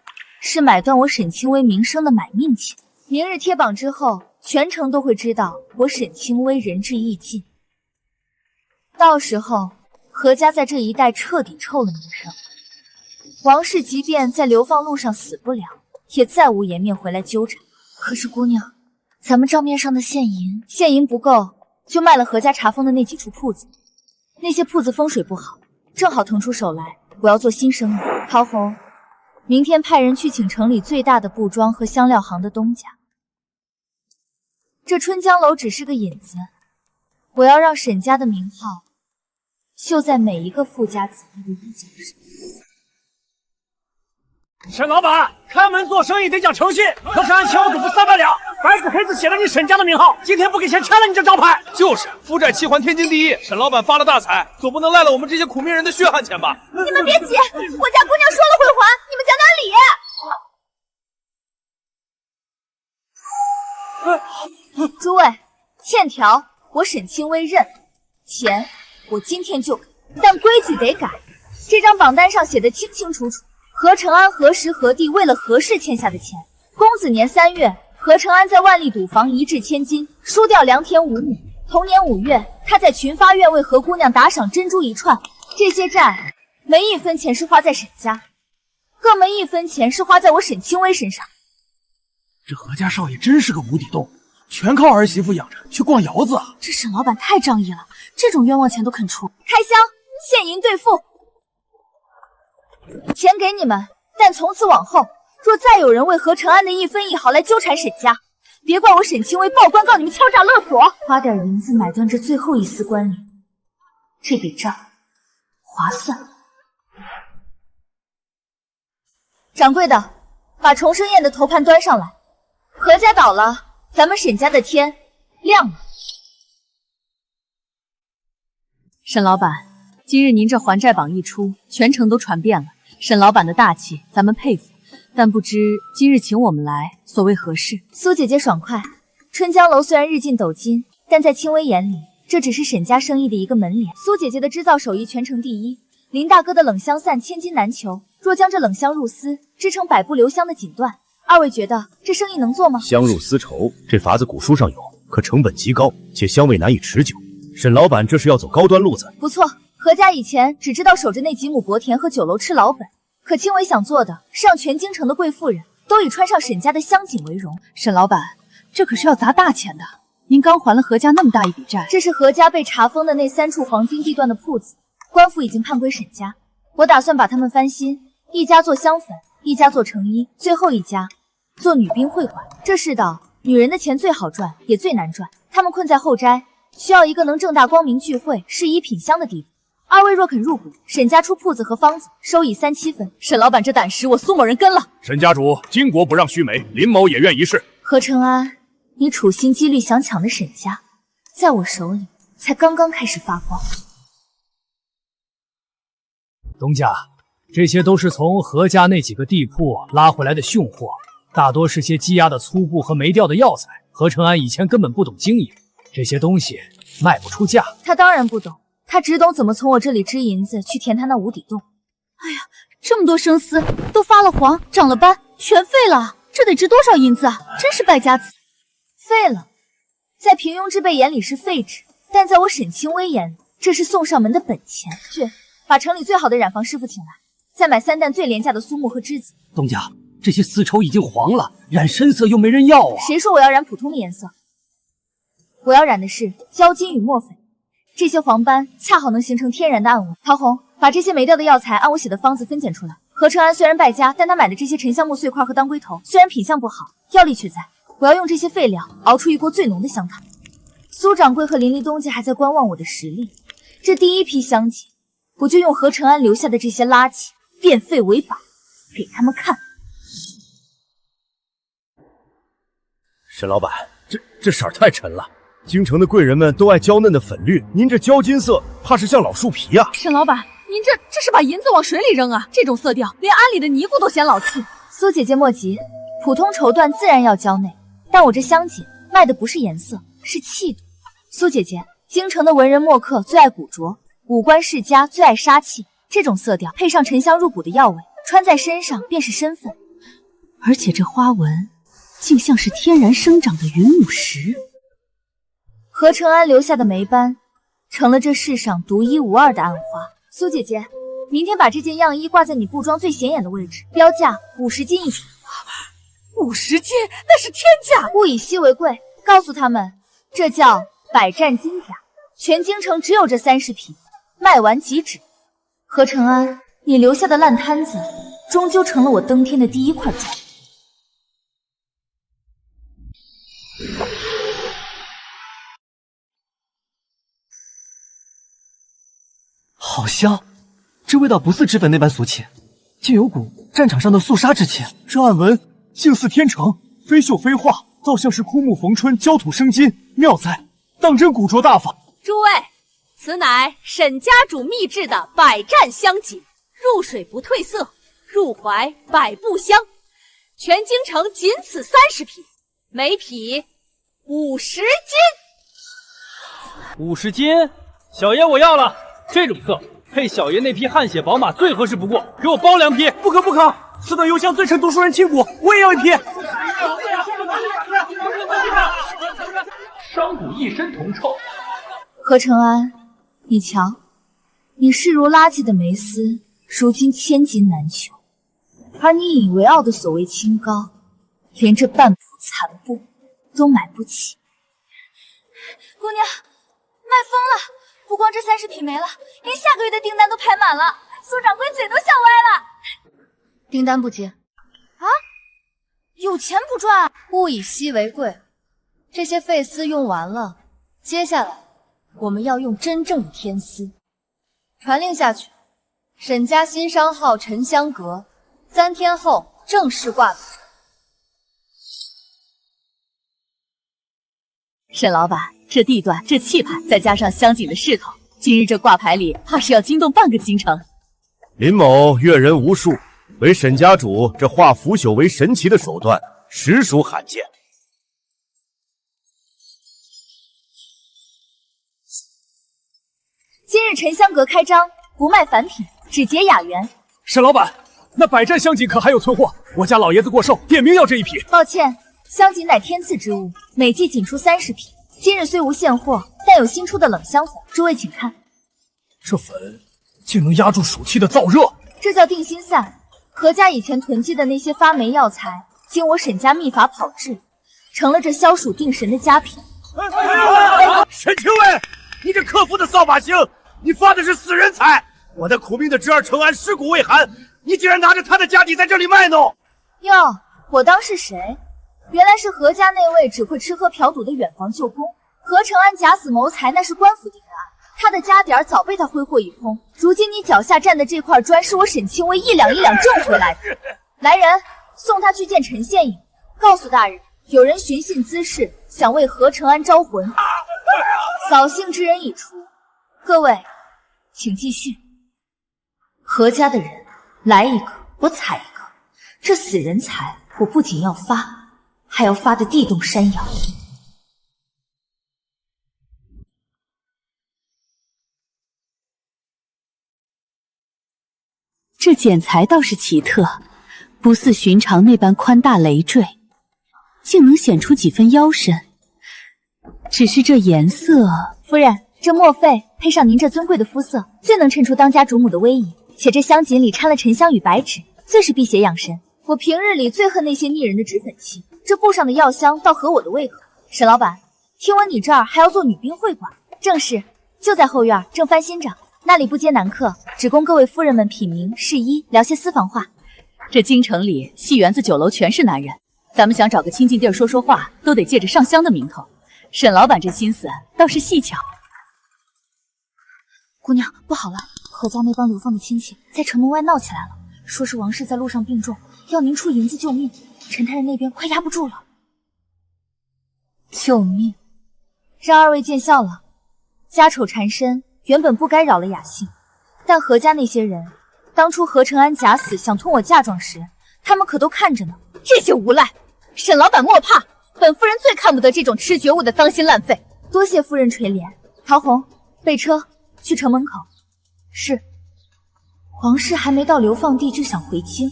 是买断我沈清微名声的买命钱。明日贴榜之后，全城都会知道我沈清微仁至义尽。到时候，何家在这一带彻底臭了名声。王氏即便在流放路上死不了，也再无颜面回来纠缠。可是姑娘，咱们账面上的现银不够，就卖了何家查封的那几处铺子。那些铺子风水不好，正好腾出手来，我要做新生意。陶红，明天派人去请城里最大的布庄和香料行的东家。这春江楼只是个引子，我要让沈家的名号绣在每一个富家子弟的衣角上。沈老板，开门做生意得讲诚信。何成安欠我主仆300两，白纸黑字写了你沈家的名号，今天不给钱拆了你这招牌。就是夫债妻还天经地义，沈老板发了大财，总不能赖了我们这些苦命人的血汗钱吧？你们别急，我家姑娘说了会还，你们讲讲理。诸位，欠条我沈清微认，钱我今天就给，但规矩得改。这张榜单上写的清清楚楚，何成安何时何地为了何事欠下的钱。公子年3月何承安在万历赌坊一掷千金，输掉良田5亩。同年5月，他在群发院为何姑娘打赏珍珠1串。这些债没1分钱是花在沈家，更没1分钱是花在我沈清微身上。这何家少爷真是个无底洞，全靠儿媳妇养着，去逛窑子啊！这沈老板太仗义了，这种冤枉钱都肯出。开箱，现银兑付，钱给你们，但从此往后，若再有人为何承安的1分1毫来纠缠沈家，别怪我沈清微报官告你们敲诈勒索。花点银子买断这最后一丝关联，这笔账划算。掌柜的，把重生宴的头盘端上来。何家倒了，咱们沈家的天亮了。沈老板，今日您这还债榜一出，全城都传遍了。沈老板的大气，咱们佩服。但不知今日请我们来，所谓何事？苏姐姐爽快。春江楼虽然日进斗金，但在清微眼里，这只是沈家生意的一个门脸。苏姐姐的织造手艺全城第一，林大哥的冷香散千金难求。若将这冷香入丝，织成百步留香的锦缎，二位觉得这生意能做吗？香入丝绸，这法子古书上有，可成本极高，且香味难以持久。沈老板这是要走高端路子。不错，何家以前只知道守着那几亩薄田和酒楼吃老本，可清微想做的是让全京城的贵妇人都以穿上沈家的香锦为荣。沈老板，这可是要砸大钱的。您刚还了何家那么大一笔债，这是何家被查封的那3处黄金地段的铺子，官府已经判归沈家。我打算把他们翻新，一家做香粉，一家做成衣，最后一家做女兵会馆。这世道，女人的钱最好赚，也最难赚。他们困在后斋，需要一个能正大光明聚会、适宜品香的地方。二位若肯入股，沈家出铺子和方子，收益3、7分。沈老板这胆识，我苏某人跟了。沈家主，巾帼不让须眉，林某也愿一试。何承安，你处心积虑想抢的沈家，在我手里才刚刚开始发光。东家，这些都是从何家那几个地铺拉回来的凶货，大多是些积压的粗布和没掉的药材。何承安以前根本不懂经营，这些东西卖不出价。他当然不懂，他只懂怎么从我这里支银子去填他那无底洞。哎呀，这么多生丝都发了黄，长了斑，全废了，这得值多少银子啊！真是败家子。废了，在平庸之辈眼里是废纸，但在我沈清微眼里，这是送上门的本钱。去，把城里最好的染坊师傅请来，再买3担最廉价的苏木和栀子。东家，这些丝绸已经黄了，染深色又没人要啊！谁说我要染普通的颜色？我要染的是焦金与墨粉，这些黄斑恰好能形成天然的暗纹。陶红，把这些没掉的药材按我写的方子分拣出来。何承安虽然败家，但他买的这些沉香木碎块和当归头，虽然品相不好，药力却在。我要用这些废料熬出一锅最浓的香汤。苏掌柜和林立东家还在观望我的实力，这第一批香锦，我就用何承安留下的这些垃圾变废为宝，给他们看。沈老板，这色儿太沉了，京城的贵人们都爱娇嫩的粉绿，您这焦金色怕是像老树皮呀。沈老板，您这是把银子往水里扔啊！这种色调，连庵里的尼姑都嫌老气。苏姐姐莫急，普通绸缎自然要娇内，但我这香锦卖的不是颜色，是气度。苏姐姐，京城的文人墨客最爱古着，武官世家最爱杀气，这种色调配上沉香入骨的药味，穿在身上便是身份。而且这花纹竟像是天然生长的云母石。何承安留下的霉斑，成了这世上独一无二的暗花。苏姐姐，明天把这件样衣挂在你布庄最显眼的位置，标价50金一件。50金，那是天价！物以稀为贵，告诉他们，这叫百战金甲，全京城只有这30匹，卖完即止。何承安，你留下的烂摊子，终究成了我登天的第一块砖。好香，这味道不似脂粉那般俗气，竟有股战场上的肃杀之气。这暗纹竟似天成，非绣非画，倒像是枯木逢春，焦土生金，妙哉！当真古着大法。诸位，此乃沈家主秘制的百战香锦，入水不褪色，入怀百步香，全京城仅此30匹，每匹50金。50金，小爷我要了。这种色配小爷那匹汗血宝马最合适不过，给我包2匹。不可不可，此等幽香最衬读书人筋骨，我也要1匹。商贾一身铜臭。何承安，你瞧，你视如垃圾的梅丝，如今千金难求，而你引以为傲的所谓清高，连这半铺残布都买不起。姑娘，卖疯了！不光这30匹没了，连下个月的订单都排满了，苏掌柜嘴都笑歪了。订单不接啊？有钱不赚？物以稀为贵，这些废丝用完了，接下来我们要用真正的天丝。传令下去，沈家新商号沉香阁，3天后正式挂牌。沈老板，这地段，这气派，再加上香锦的势头，今日这挂牌里，怕是要惊动半个京城。林某阅人无数，为沈家主这化腐朽为神奇的手段，实属罕见。今日沉香阁开张，不卖凡品，只结雅缘。沈老板，那百战香锦可还有存货？我家老爷子过寿，点名要这一匹。抱歉，香锦乃天赐之物，每季仅出30匹。今日虽无现货，但有新出的冷香粉，诸位请看。这粉竟能压住暑气的燥热，这叫定心散。何家以前囤积的那些发霉药材，经我沈家秘法炮制，成了这消暑定神的佳品。沈清卫，你这克夫的扫把星，你发的是死人财！我的苦命的侄儿承安尸骨未寒，你竟然拿着他的家底在这里卖弄！哟，我当是谁？原来是何家那位只会吃喝嫖赌的远房舅公。何承安假死谋财，那是官府定的案，他的家底儿早被他挥霍一空。如今你脚下站的这块砖，是我沈清微一两一两挣回来的。来人，送他去见陈县尹，告诉大人，有人寻衅滋事，想为何承安招魂。扫兴之人已除，各位，请继续。何家的人来一个，我踩一个。这死人财，我不仅要发，还要发的地动山摇。这剪裁倒是奇特，不似寻常那般宽大累赘，竟能显出几分腰身。只是这颜色，夫人，这墨翡配上您这尊贵的肤色，最能衬出当家主母的威仪。且这香锦里掺了沉香与白芷，最是辟邪养神。我平日里最恨那些腻人的脂粉气，这布上的药香倒合我的胃口。沈老板，听闻你这儿还要做女宾会馆？正是，就在后院正翻新着。那里不接男客，只供各位夫人们品茗试衣，聊些私房话。这京城里戏园子酒楼全是男人，咱们想找个清静地儿说说话，都得借着上香的名头。沈老板这心思倒是细巧。姑娘，不好了，何家那帮流放的亲戚在城门外闹起来了，说是王氏在路上病重，要您出银子救命。陈太人那边快压不住了。救命！让二位见笑了。家丑缠身，原本不该扰了雅兴，但何家那些人，当初何承安假死想吞我嫁妆时，他们可都看着呢。这些无赖，沈老板莫怕，本夫人最看不得这种吃觉悟的脏心烂肺。多谢夫人垂怜。陶红，备车去城门口。是。王氏还没到流放地就想回京，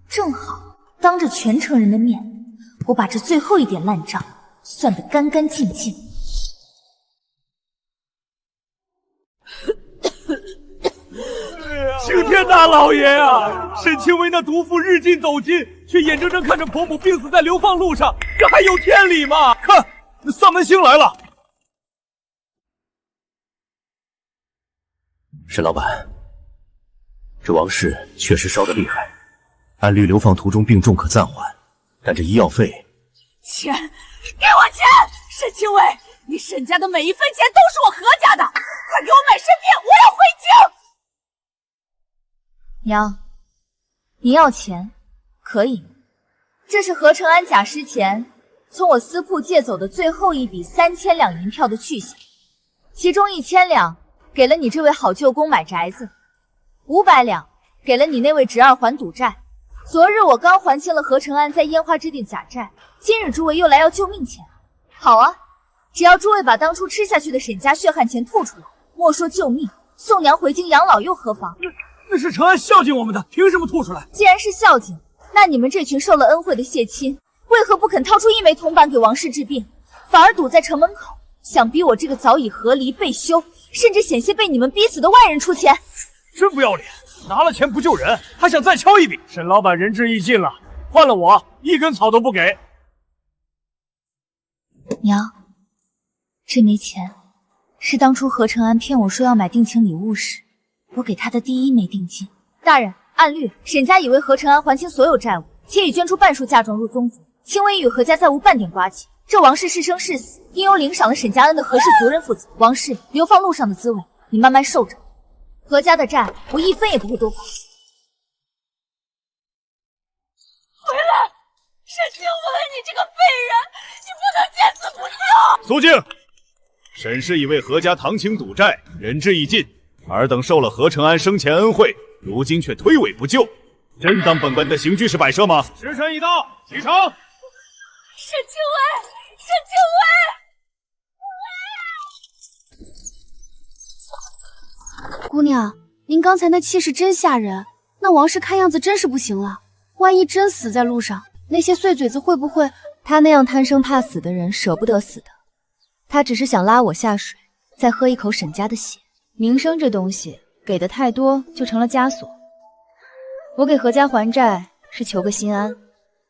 正好当着全城人的面，我把这最后一点烂账算得干干净净。青天大老爷啊！沈清微那毒妇日进斗金，却眼睁睁看着婆母病死在流放路上，这还有天理吗？看，那丧门星来了。沈老板，这王氏确实烧得厉害，按律流放途中病重可暂缓，但这医药费……钱，给我钱！沈清微，你沈家的每一分钱都是我何家的，快给我买身片，我要回京！娘，您要钱可以，这是何承安假尸前从我私铺借走的最后一笔3000两银票的去向，其中1000两给了你这位好舅公买宅子，500两给了你那位侄儿还赌债。昨日我刚还清了何承安在烟花之地假债，今日诸位又来要救命钱。好啊，只要诸位把当初吃下去的沈家血汗钱吐出来，莫说救命，送娘回京养老又何妨？那是承安孝敬我们的，凭什么吐出来？既然是孝敬，那你们这群受了恩惠的血亲，为何不肯掏出1枚铜板给王氏治病，反反而堵在城门口，想逼我这个早已和离被休，甚至险些被你们逼死的外人出钱。真不要脸！拿了钱不救人，还想再敲一笔。沈老板仁至义尽了，换了我一根草都不给。娘，这枚钱是当初何承安骗我说要买定情礼物时，我给他的第一枚定金。大人，按律，沈家已为何承安还清所有债务，且已捐出半数嫁妆入宗族，轻微与何家再无半点瓜葛。这王氏是生是死，应由领赏了沈家恩的何氏族人负责。王氏流放路上的滋味，你慢慢受着。何家的债，我一分也不会多还。回来，沈清文，你这个废人，你不能见死不救！肃静！沈氏已为何家堂情赌债，仁至义尽，尔等受了何承安生前恩惠，如今却推诿不救，真当本官的刑具是摆设吗？时辰已到，启程！沈清文，沈清文！姑娘，您刚才那气势真吓人，那王氏看样子真是不行了。万一真死在路上，那些碎嘴子会不会……他那样贪生怕死的人，舍不得死的。他只是想拉我下水，再喝一口沈家的血。名声这东西，给的太多就成了枷锁。我给何家还债是求个心安，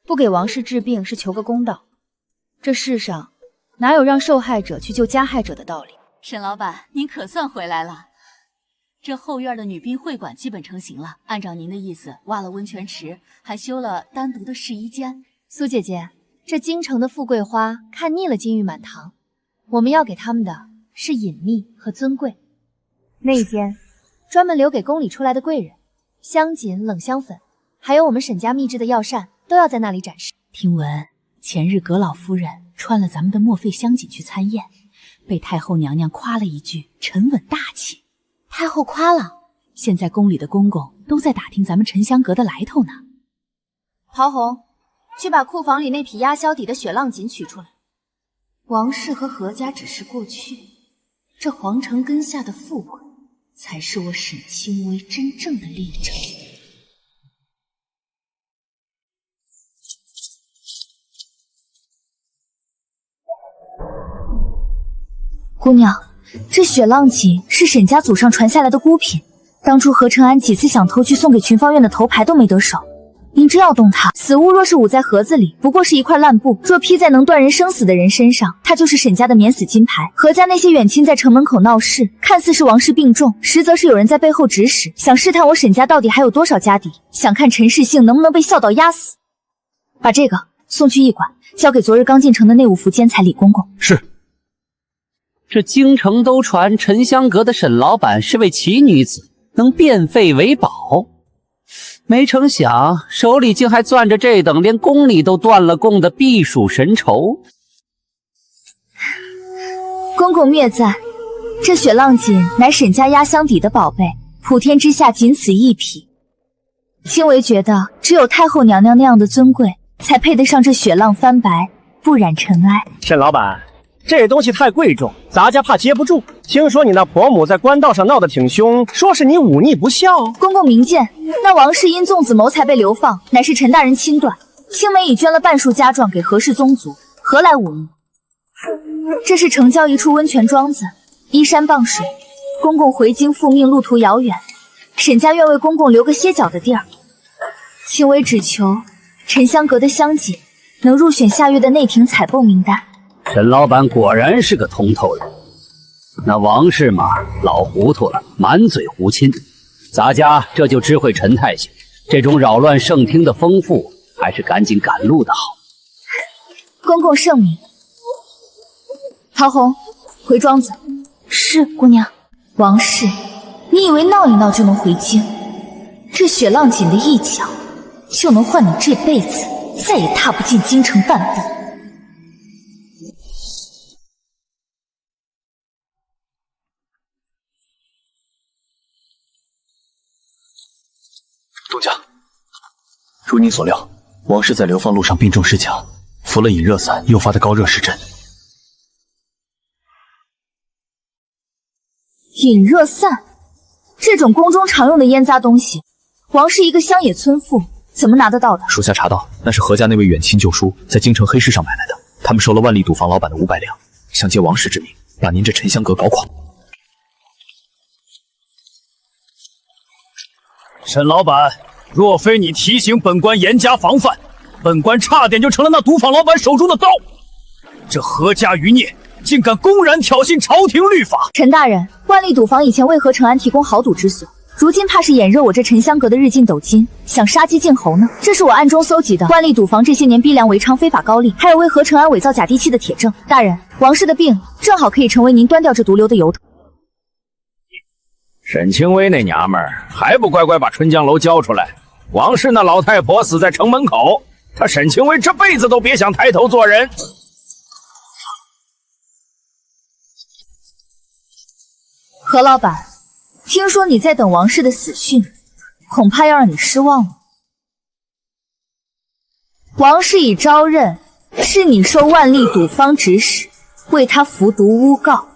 不给王氏治病是求个公道。这世上哪有让受害者去救加害者的道理？沈老板，您可算回来了。这后院的女宾会馆基本成型了，按照您的意思，挖了温泉池，还修了单独的试衣间。苏姐姐，这京城的富贵花看腻了金玉满堂，我们要给他们的是隐秘和尊贵。那一间专门留给宫里出来的贵人，香锦、冷香粉，还有我们沈家秘制的药膳，都要在那里展示。听闻前日阁老夫人穿了咱们的墨废香锦去参宴，被太后娘娘夸了一句沉稳大气。太后夸了，现在宫里的公公都在打听咱们沉香阁的来头呢。陶红，去把库房里那匹压销底的雪浪锦取出来。王氏和何家只是过去，这皇城根下的富贵，才是我沈清微真正的历程。姑娘，这雪浪锦是沈家祖上传下来的孤品，当初何承安几次想偷去送给群芳院的头牌都没得手。您真要动它，死物若是捂在盒子里，不过是一块烂布；若披在能断人生死的人身上，它就是沈家的免死金牌。何家那些远亲在城门口闹事，看似是王氏病重，实则是有人在背后指使，想试探我沈家到底还有多少家底，想看陈世信能不能被孝道压死。把这个送去驿馆，交给昨日刚进城的内务府监裁李公公。是。这京城都传沉香阁的沈老板是位奇女子，能变废为宝。没成想手里竟还攥着这等连宫里都断了供的避暑神筹。公公谬赞，这雪浪锦乃沈家压箱底的宝贝，普天之下仅此一匹。青微觉得只有太后娘娘那样的尊贵，才配得上这雪浪翻白，不染尘埃。沈老板，这东西太贵重，咱家怕接不住。听说你那婆母在官道上闹得挺凶，说是你忤逆不孝。公公明鉴，那王氏因纵子谋才被流放，乃是陈大人亲断。青梅已捐了半数家状给何氏宗族，何来忤逆？这是城郊一处温泉庄子，依山傍水。公公回京复命，路途遥远，沈家愿为公公留个歇脚的地儿。青微只求沉香阁的香锦能入选下月的内廷采购名单。沈老板果然是个通透人，那王氏嘛，老糊涂了，满嘴胡亲。咱家这就知会陈太监，这种扰乱圣厅的疯妇，还是赶紧赶路的好。公公圣明。陶红，回庄子。是，姑娘。王氏，你以为闹一闹就能回京？这雪浪锦的一脚，就能换你这辈子再也踏不进京城半步。东家，如你所料，王氏在流放路上病重失强，服了饮热散诱发的高热湿疹。饮热散，这种宫中常用的腌杂东西，王氏一个乡野村妇怎么拿得到的？属下查到，那是何家那位远亲旧书在京城黑市上买来的，他们收了万利赌坊老板的500两，想借王氏之名把您这沉香阁搞垮。沈老板，若非你提醒本官严加防范，本官差点就成了那赌坊老板手中的刀。这何家余孽竟敢公然挑衅朝廷律法！陈大人，万利赌坊以前为何承安提供豪赌之所，如今怕是眼热我这沉香阁的日进斗金，想杀鸡儆猴呢？这是我暗中搜集的万利赌坊这些年逼良为娼非法高利，还有为何承安伪造假地契的铁证。大人，王氏的病正好可以成为您端掉这毒瘤的由头。沈清微那娘们儿还不乖乖把春江楼交出来？王氏那老太婆死在城门口，她沈清微这辈子都别想抬头做人。何老板，听说你在等王氏的死讯，恐怕要让你失望了。王氏已招认，是你受万利赌坊指使，为他服毒诬告。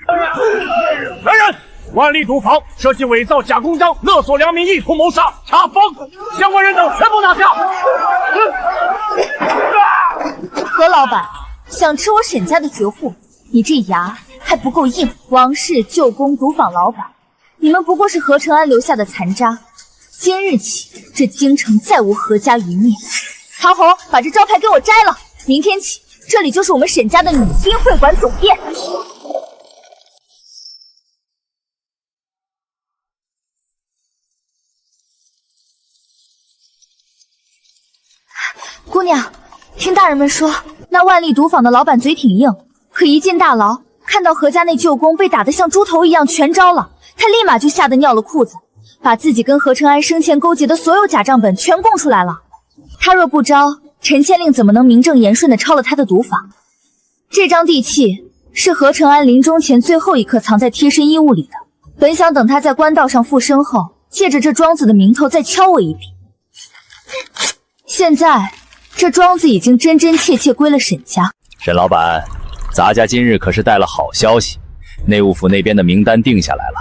来人！万利赌坊设计伪造假公章，勒索良民，意图谋杀，查封！相关人等全部拿下！何老板，想吃我沈家的绝户，你这牙还不够硬。王氏、舅公、赌坊老板，你们不过是何承安留下的残渣。今日起，这京城再无何家余孽。陶红，把这招牌给我摘了。明天起，这里就是我们沈家的女宾会馆总店。姑娘，听大人们说，那万利赌坊的老板嘴挺硬，可一进大牢，看到何家那舅公被打得像猪头一样全招了，他立马就吓得尿了裤子，把自己跟何承安生前勾结的所有假账本全供出来了。他若不招，陈县令怎么能名正言顺地抄了他的赌坊？这张地契是何承安临终前最后一刻藏在贴身衣物里的，本想等他在官道上复生后，借着这庄子的名头再敲我一笔。现在这庄子已经真真切切归了沈家。沈老板，咱家今日可是带了好消息，内务府那边的名单定下来了，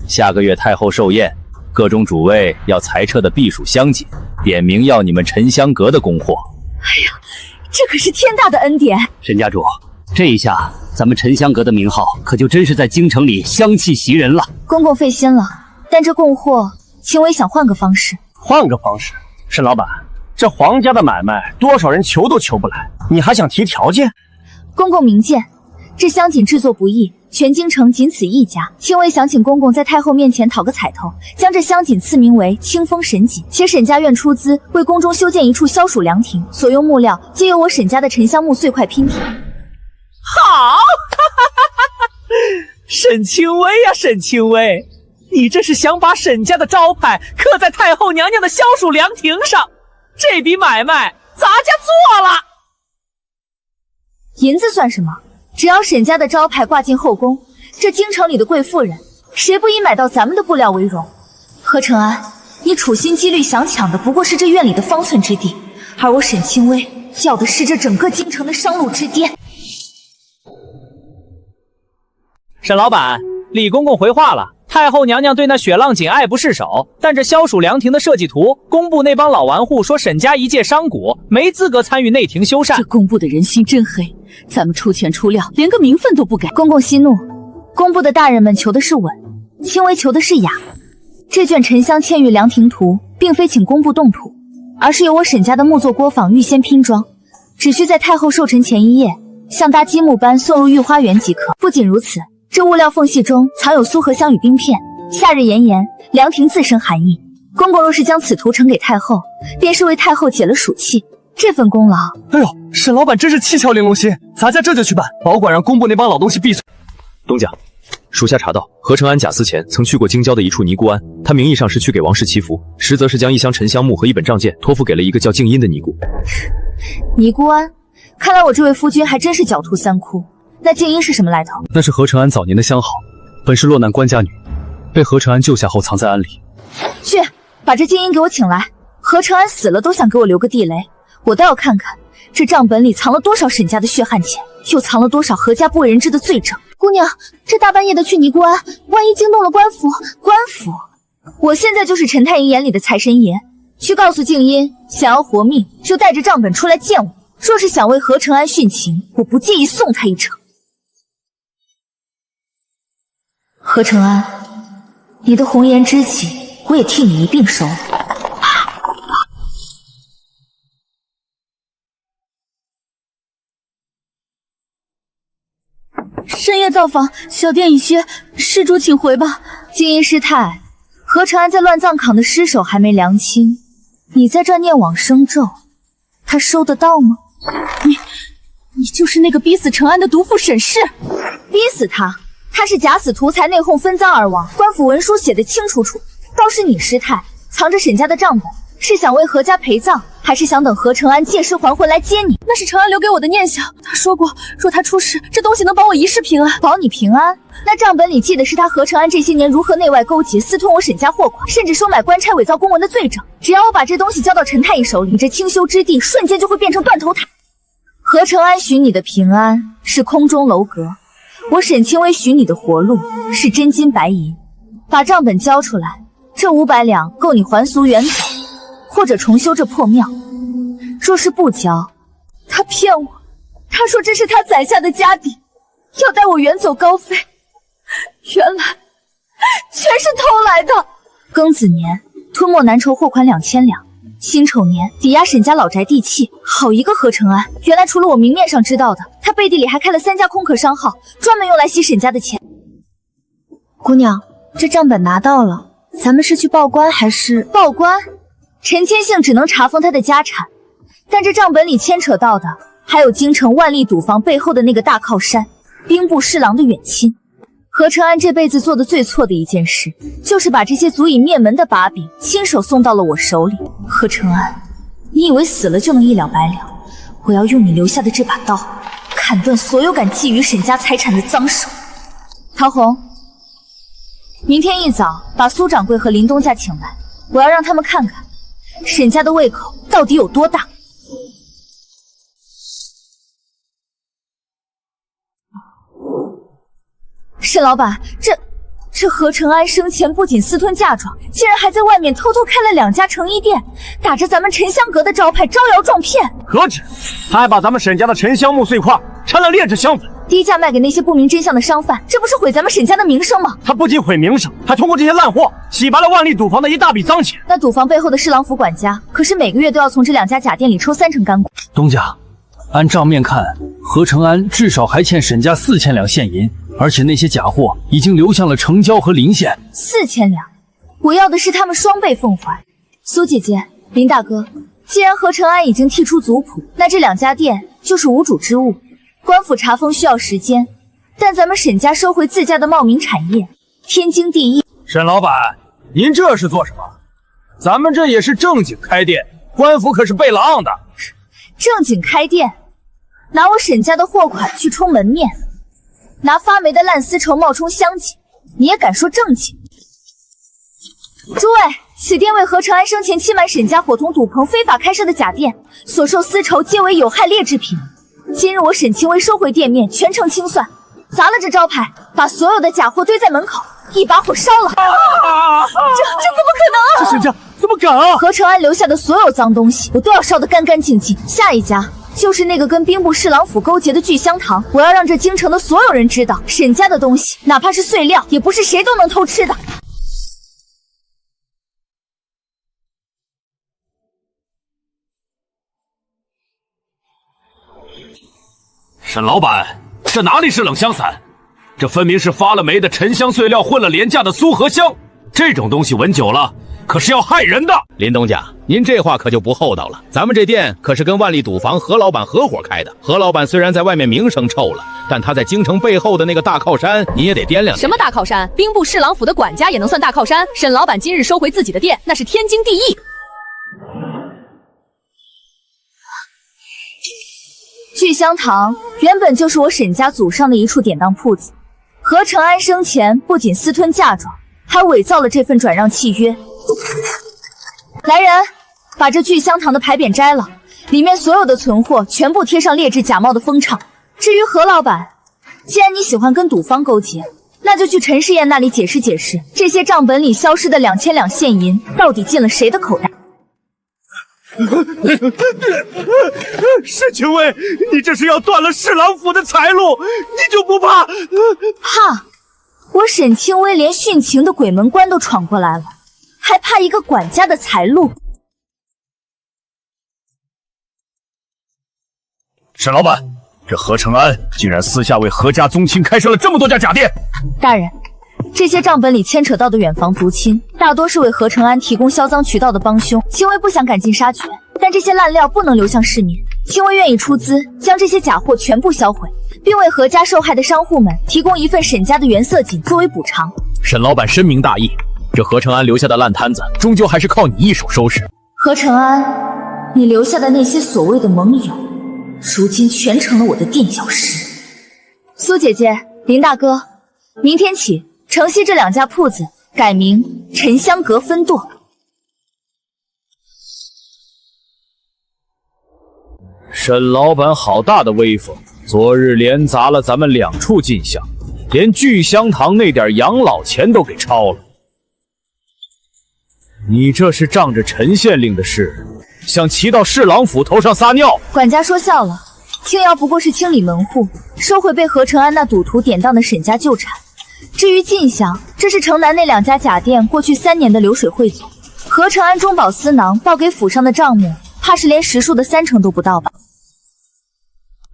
下个月太后寿宴，各种主位要裁撤的避暑香锦，点名要你们沉香阁的供货。哎呀，这可是天大的恩典！沈家主，这一下咱们沉香阁的名号可就真是在京城里香气袭人了。公公费心了，但这供货，青微想换个方式。换个方式？沈老板，这皇家的买卖，多少人求都求不来，你还想提条件？公公明鉴，这香锦制作不易，全京城仅此一家。青微想请公公在太后面前讨个彩头，将这香锦赐名为清风神锦，且沈家愿出资为宫中修建一处消暑凉亭，所用木料皆由我沈家的沉香木碎块拼贴。好，沈清微呀，沈清微，你这是想把沈家的招牌刻在太后娘娘的消暑凉亭上，这笔买卖咱家做了。银子算什么？只要沈家的招牌挂进后宫，这京城里的贵妇人，谁不以买到咱们的布料为荣？何承安，你处心积虑想抢的不过是这院里的方寸之地，而我沈清微要的是这整个京城的商路之巅。沈老板，李公公回话了，太后娘娘对那雪浪锦爱不释手，但这消暑凉亭的设计图，工部那帮老玩户说沈家一介商贾，没资格参与内廷修缮。这工部的人心真黑，咱们出钱出料，连个名分都不给。公公息怒，工部的大人们求的是稳，青微求的是雅。这卷沉香嵌玉凉亭图，并非请工部动土，而是由我沈家的木作锅坊预先拼装，只需在太后寿辰前一夜，像搭积木般送入御花园即可。不仅如此，这物料缝隙中藏有苏合香与冰片，夏日炎炎，凉亭自生寒意。公公若是将此图呈给太后，便是为太后解了暑气，这份功劳……哎呦，沈老板真是七窍玲珑心，咱家这就去办，保管让工部那帮老东西闭嘴。东家，属下查到何承安假死前曾去过京郊的一处尼姑庵，他名义上是去给王氏祈福，实则是将一箱沉香木和一本账件托付给了一个叫静音的尼姑。尼姑庵，看来我这位夫君还真是狡兔三窟。那静音是什么来头？那是何承安早年的相好，本是落难官家女，被何承安救下后藏在庵里。去，把这静音给我请来。何承安死了都想给我留个地雷，我倒要看看这账本里藏了多少沈家的血汗钱，又藏了多少何家不为人知的罪证。姑娘，这大半夜的去尼姑庵，万一惊动了官府。官府，我现在就是陈太医眼里的财神爷，去告诉静音，想要活命就带着账本出来见我。若是想为何承安殉情，我不介意送他一程。何承安，你的红颜知己，我也替你一并收了。深夜造访，小店已歇，施主请回吧。静音师太，何承安在乱葬岗的尸首还没凉清，你在这念往生咒，他收得到吗？你就是那个逼死承安的毒妇沈氏，逼死他？他是假死图财，内讧分赃而亡，官府文书写得清楚楚。倒是你师太藏着沈家的账本，是想为何家陪葬，还是想等何承安借尸还魂来接你？那是承安留给我的念想，他说过，若他出事，这东西能保我一世平安。保你平安？那账本里记的是他何承安这些年如何内外勾结，私吞我沈家货款，甚至收买官差伪造公文的罪证。只要我把这东西交到陈太医手里，你这清修之地瞬间就会变成断头台。何承安许你的平安是空中楼阁，我沈清微许你的活路是真金白银。把账本交出来，这500两够你还俗远走，或者重修这破庙。若是不交，他骗我，他说这是他攒下的家底，要带我远走高飞，原来全是偷来的。庚子年吞没南筹货款2000两，辛丑年抵押沈家老宅地契。好一个何承安，原来除了我明面上知道的，他背地里还开了3家空壳商号，专门用来洗沈家的钱。姑娘，这账本拿到了，咱们是去报官还是？报官？陈千幸只能查封他的家产，但这账本里牵扯到的还有京城万利赌坊背后的那个大靠山兵部侍郎的远亲。何承安这辈子做的最错的一件事，就是把这些足以灭门的把柄亲手送到了我手里。何承安，你以为死了就能一了百了？我要用你留下的这把刀，砍断所有敢觊觎沈家财产的脏手。陶红，明天一早把苏掌柜和林东家请来，我要让他们看看沈家的胃口到底有多大。沈老板，这何承安生前不仅私吞嫁妆，竟然还在外面偷偷开了2家成衣店，打着咱们沉香阁的招牌招摇撞骗。何止，他还把咱们沈家的沉香木碎块掺了劣质香粉，低价卖给那些不明真相的商贩，这不是毁咱们沈家的名声吗？他不仅毁名声，还通过这些烂货洗白了万利赌坊的一大笔脏钱。那赌坊背后的侍郎府管家，可是每个月都要从这2家假店里抽3成干股。东家，按账面看，何承安至少还欠沈家4000两现银，而且那些假货已经流向了城郊和临县。4000两，我要的是他们双倍奉还。苏姐姐，林大哥，既然何承安已经剔出族谱，那这2家店就是无主之物。官府查封需要时间，但咱们沈家收回自家的冒名产业，天经地义。沈老板，您这是做什么？咱们这也是正经开店，官府可是备了案的。正经开店，拿我沈家的货款去充门面，拿发霉的烂丝绸冒充香姐，你也敢说正经？诸位，此店为何承安生前欺瞒沈家伙同赌棚非法开设的假店，所售丝绸皆为有害劣质品。今日我沈清微收回店面，全程清算，砸了这招牌，把所有的假货堆在门口，一把火烧了。这怎么可能啊！这沈家怎么敢啊！何承安留下的所有脏东西，我都要烧得干干净净。下一家就是那个跟兵部侍郎府勾结的聚香堂，我要让这京城的所有人知道，沈家的东西哪怕是碎料，也不是谁都能偷吃的。沈老板，这哪里是冷香伞，这分明是发了霉的沉香碎料混了廉价的苏合香，这种东西闻久了可是要害人的。林东家，您这话可就不厚道了。咱们这店可是跟万利赌坊何老板合伙开的。何老板虽然在外面名声臭了，但他在京城背后的那个大靠山，你也得掂量。什么大靠山？兵部侍郎府的管家也能算大靠山？沈老板今日收回自己的店，那是天经地义。聚香堂原本就是我沈家祖上的一处典当铺子，何承安生前不仅私吞嫁妆，还伪造了这份转让契约。来人，把这聚香堂的牌匾摘了，里面所有的存货全部贴上劣质假冒的封唱。至于何老板，既然你喜欢跟赌坊勾结，那就去陈世燕那里解释解释，这些账本里消失的2000两现银到底进了谁的口袋。沈清微，你这是要断了侍郎府的财路，你就不怕？怕？我沈清微连殉情的鬼门关都闯过来了，还怕一个管家的财路？沈老板，这何承安竟然私下为何家宗亲开设了这么多家假店。大人，这些账本里牵扯到的远房族亲，大多是为何承安提供销赃渠道的帮凶。清微不想赶尽杀绝，但这些烂料不能流向市面。清微愿意出资将这些假货全部销毁，并为何家受害的商户们提供一份沈家的原色锦作为补偿。沈老板深明大义，这何承安留下的烂摊子，终究还是靠你一手收拾。何承安，你留下的那些所谓的盟友，如今全成了我的垫脚石。苏姐姐，林大哥，明天起，城西这2家铺子改名沉香阁分舵。沈老板好大的威风，昨日连砸了咱们2处进香，连聚香堂那点养老钱都给抄了。你这是仗着陈县令的事，想骑到侍郎府头上撒尿？管家说笑了，青瑶不过是清理门户，收回被何承安那赌徒典当的沈家旧产。至于进香，这是城南那2家假店过去3年的流水汇总。何承安中饱私囊报给府上的账目，怕是连实数的30%都不到吧。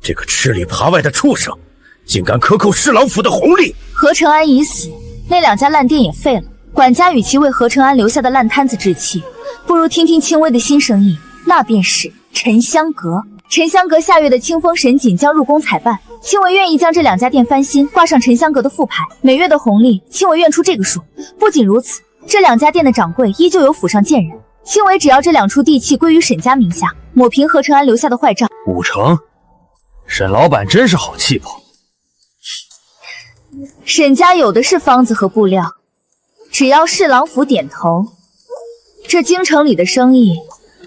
这个吃里扒外的畜生，竟敢克扣侍郎府的红利！何承安已死，那2家烂店也废了。管家与其为何承安留下的烂摊子置气，不如听听清微的新生意，那便是沉香阁。沉香阁下月的清风神锦将入宫采办，清微愿意将这2家店翻新，挂上沉香阁的副牌，每月的红利，清微愿出这个数。不仅如此，这2家店的掌柜依旧有府上贱人，清微只要这2处地契归于沈家名下，抹平何承安留下的坏账。5成，沈老板真是好气魄。沈家有的是方子和布料，只要侍郎府点头，这京城里的生意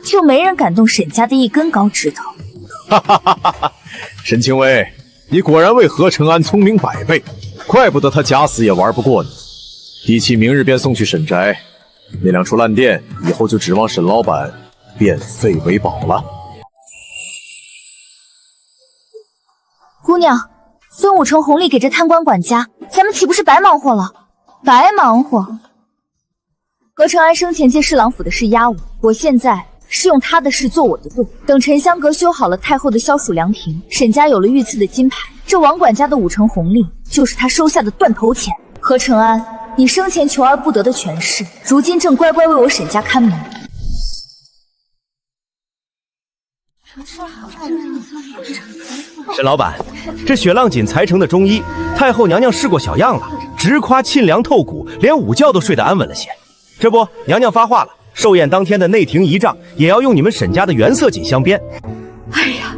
就没人敢动沈家的一根高指头。哈哈哈哈哈！沈清微，你果然为何承安聪明100倍，怪不得他假死也玩不过你。地契明日便送去沈宅，那2处烂店以后就指望沈老板变废为宝了。姑娘，分5成红利给这贪官管家，咱们岂不是白忙活了？白忙活。何承安生前借侍郎府的事压我，我现在是用他的事做我的盾。等沉香阁修好了太后的消暑凉亭，沈家有了御赐的金牌，这王管家的5成红利就是他收下的断头钱。何承安，你生前求而不得的权势，如今正乖乖为我沈家看门。沈老板，这雪浪锦裁成的中衣，太后娘娘试过小样了，直夸沁凉透骨，连午觉都睡得安稳了些。这不，娘娘发话了，寿宴当天的内廷仪仗也要用你们沈家的原色锦镶边。哎呀，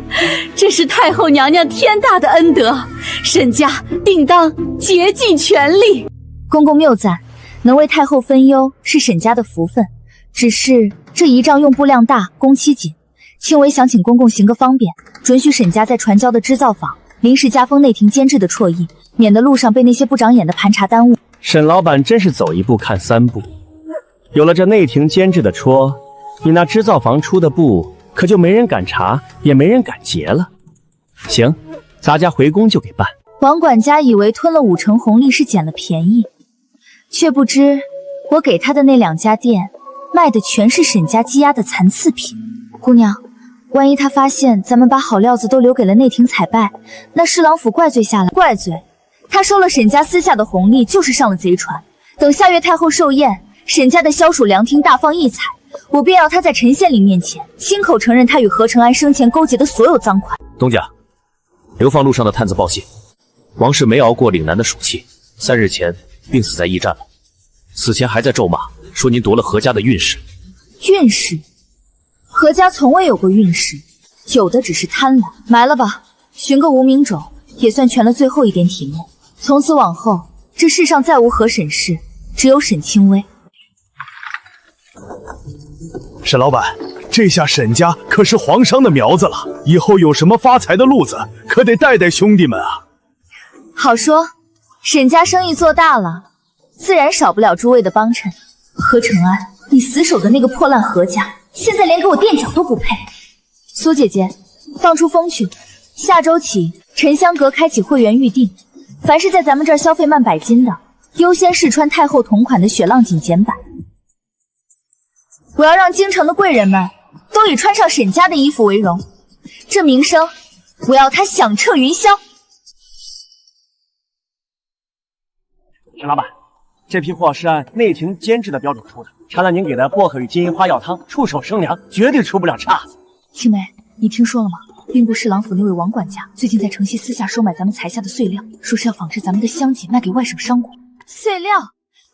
这是太后娘娘天大的恩德，沈家定当竭尽全力。公公谬赞，能为太后分忧是沈家的福分，只是这仪仗用布量大，工期紧，青微想请公公行个方便，准许沈家在传交的织造坊临时加封内廷监制的辍役，免得路上被那些不长眼的盘查耽误。沈老板真是走一步看3步，有了这内廷监制的戳，你那织造房出的布可就没人敢查，也没人敢劫了。行，咱家回宫就给办。王管家以为吞了5成红利是捡了便宜，却不知我给他的那2家店卖的全是沈家积压的残次品。姑娘，万一他发现咱们把好料子都留给了内廷采拜，那侍郎府怪罪下来，怪罪他收了沈家私下的红利，就是上了贼船。等下月太后寿宴，沈家的消暑凉亭大放异彩，我便要他在陈县令面前亲口承认他与何承安生前勾结的所有赃款。东家，流放路上的探子报信，王氏没熬过岭南的暑气，3日前病死在驿站了。死前还在咒骂，说您夺了何家的运势。运势？何家从未有过运势，有的只是贪婪。埋了吧，寻个无名冢，也算全了最后一点体面。从此往后，这世上再无何沈氏，只有沈清微。沈老板，这下沈家可是皇商的苗子了，以后有什么发财的路子，可得带带兄弟们啊。好说，沈家生意做大了，自然少不了诸位的帮衬。何承安，你死守的那个破烂何家，现在连给我垫脚都不配。苏姐姐，放出风去，下周起沉香阁开启会员预订，凡是在咱们这儿消费满100金的，优先试穿太后同款的雪浪锦简版。我要让京城的贵人们都以穿上沈家的衣服为荣，这名声我要它响彻云霄。沈老板，这批货是按内廷监制的标准出的，查了您给的薄荷与金银花药汤，触手生凉，绝对出不了岔子。青梅，你听说了吗？兵部侍郎府那位王管家最近在城西私下收买咱们才下的碎料，说是要仿制咱们的香锦卖给外省商贾。碎料？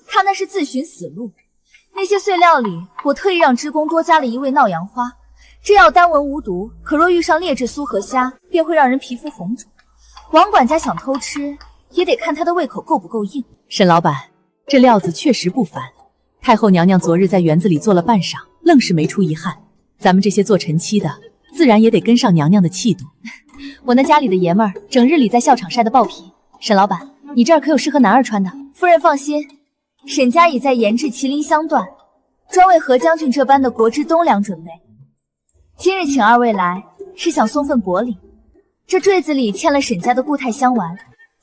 他那是自寻死路。那些碎料里，我特意让织工多加了一味闹阳花，这药单闻无毒，可若遇上劣质苏合虾，便会让人皮肤红肿。王管家想偷吃，也得看他的胃口够不够硬。沈老板，这料子确实不凡。太后娘娘昨日在园子里做了半晌，愣是没出一汗。咱们这些做臣妻的，自然也得跟上娘娘的气度。我那家里的爷们儿，整日里在校场晒的爆皮。沈老板，你这儿可有适合男儿穿的？夫人放心，沈家已在研制麒麟香缎，专为何将军这般的国之东凉准备。今日请二位来，是想送份薄礼。这坠子里嵌了沈家的固态香丸，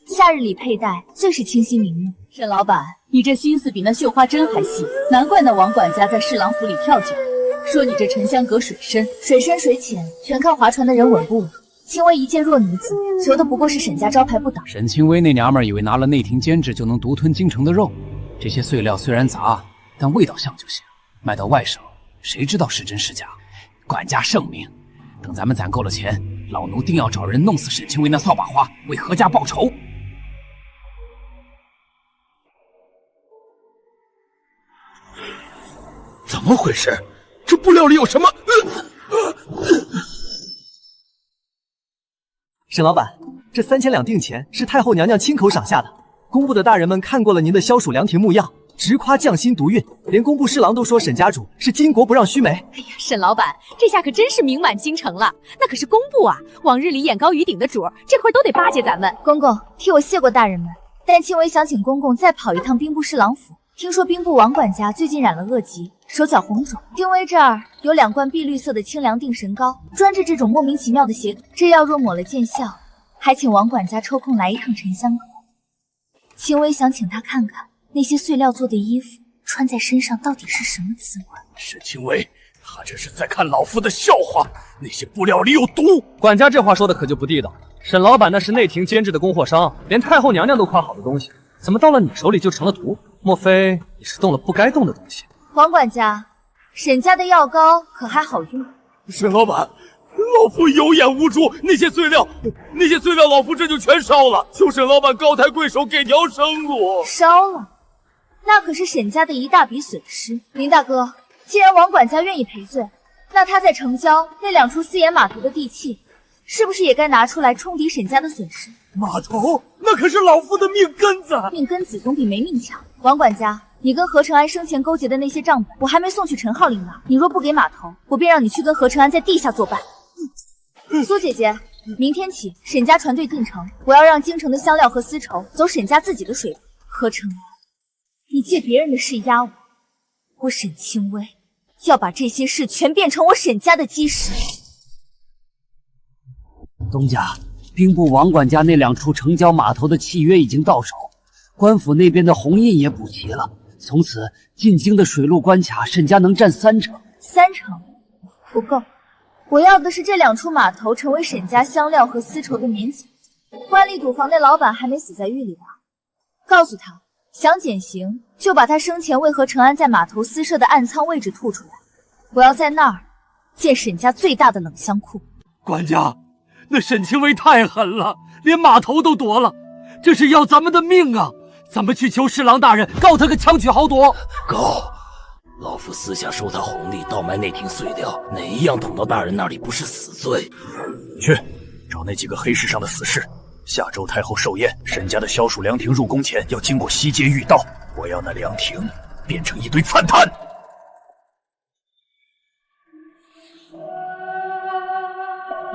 夏日里佩戴最是清新明目。沈老板，你这心思比那绣花针还细，难怪那王管家在侍郎府里跳脚，说你这沉香阁水深，水深水浅全看划船的人稳不稳。青薇一介弱女子，求的不过是沈家招牌不倒。沈清薇那娘们儿以为拿了内廷监制就能独吞京城的肉，这些碎料虽然杂，但味道像就行。卖到外省，谁知道是真是假？管家圣明，等咱们攒够了钱，老奴定要找人弄死沈清薇那扫把花，为何家报仇。怎么回事？这布料里有什么？沈老板，这3000两定钱是太后娘娘亲口赏下的。工部的大人们看过了您的消暑凉亭木样，直夸匠心独运，连工部侍郎都说沈家主是巾帼不让须眉。哎呀，沈老板，这下可真是名满京城了，那可是工部啊，往日里眼高于顶的主儿，这会儿都得巴结咱们。公公，替我谢过大人们，但青薇想请公公再跑一趟兵部侍郎府。听说兵部王管家最近染了恶疾，手脚红肿。丁薇这儿有2罐碧绿色的清凉定神膏，专治这种莫名其妙的邪毒。这药若抹了见效，还请王管家抽空来一趟沉香阁。青薇想请他看看那些碎料做的衣服穿在身上到底是什么滋味。沈清薇，他这是在看老夫的笑话。那些布料里有毒。管家这话说的可就不地道。沈老板那是内廷监制的供货商，连太后娘娘都夸好的东西，怎么到了你手里就成了毒？莫非你是动了不该动的东西？王管家，沈家的药膏可还好用？沈老板，老夫有眼无珠，那些碎料，老夫这就全烧了。求沈老板高抬贵手，给条生路。烧了，那可是沈家的一大笔损失。林大哥，既然王管家愿意赔罪，那他在城郊那2处私盐码头的地契，是不是也该拿出来冲抵沈家的损失？码头那可是老夫的命根子，命根子总比没命强。王管家，你跟何承安生前勾结的那些账本，我还没送去陈号领呢。你若不给码头，我便让你去跟何承安在地下作伴。苏姐姐，明天起沈家船队进城，我要让京城的香料和丝绸走沈家自己的水路。何承安，你借别人的事压我，我沈清薇要把这些事全变成我沈家的基石。东家，兵部王管家那2处城郊码头的契约已经到手，官府那边的红印也补齐了，从此进京的水陆关卡，沈家能占3成。3成不够，我要的是这2处码头成为沈家香料和丝绸的免检。官吏赌坊那老板还没死在狱里吧？告诉他，想减刑就把他生前为何承安在码头私设的暗仓位置吐出来，我要在那儿建沈家最大的冷香库。管家，那沈清薇太狠了，连码头都夺了，这是要咱们的命啊！咱们去求侍郎大人，告他个强取豪夺。告！老夫私下收他红利，倒卖内廷碎料，哪一样捅到大人那里不是死罪？去找那几个黑市上的死士。下周太后寿宴，沈家的消暑凉亭入宫前要经过西街御道，我要那凉亭变成一堆残坛。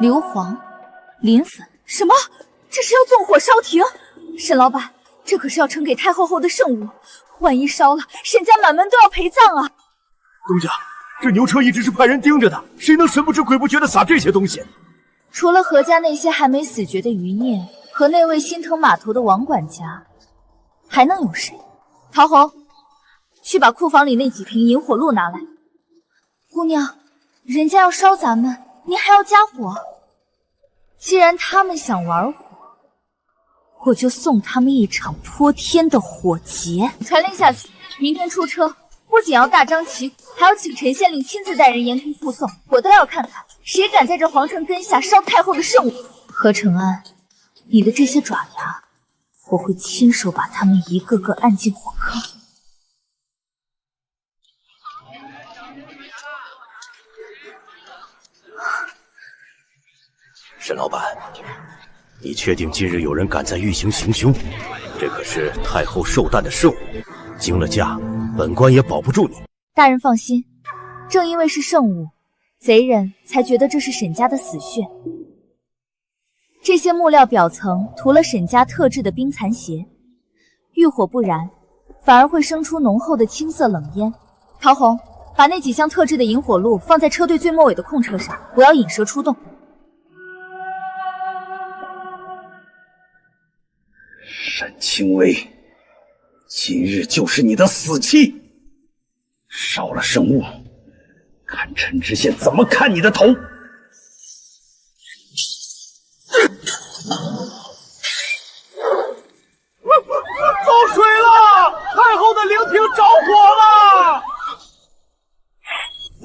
硫磺、磷粉，什么？这是要纵火烧亭？沈老板，这可是要呈给太后后的圣物，万一烧了，沈家满门都要陪葬啊！东家，这牛车一直是派人盯着的，谁能神不知鬼不觉的撒这些东西？除了何家那些还没死绝的余孽和那位心疼码头的王管家，还能有谁？陶红，去把库房里那几瓶引火露拿来。姑娘，人家要烧咱们，您还要加火？既然他们想玩火，我就送他们一场泼天的火劫。传令下去，明天出车，不仅要大张旗鼓，还要请陈县令亲自带人沿途护送。我倒要看看，谁敢在这皇城根下烧太后的圣物。何承安，你的这些爪牙，我会亲手把他们一个个按进火坑。沈老板，你确定今日有人敢在玉行行凶？这可是太后寿诞的圣物，惊了驾，本官也保不住你。大人放心，正因为是圣物，贼人才觉得这是沈家的死穴。这些木料表层涂了沈家特制的冰蚕鞋，遇火不燃，反而会生出浓厚的青色冷烟。陶红，把那几箱特制的引火露放在车队最末尾的空车上，不要引蛇出洞。沈清微，今日就是你的死期！烧了圣物，看陈知县怎么看你的头！遭水了！太后的灵亭着火了！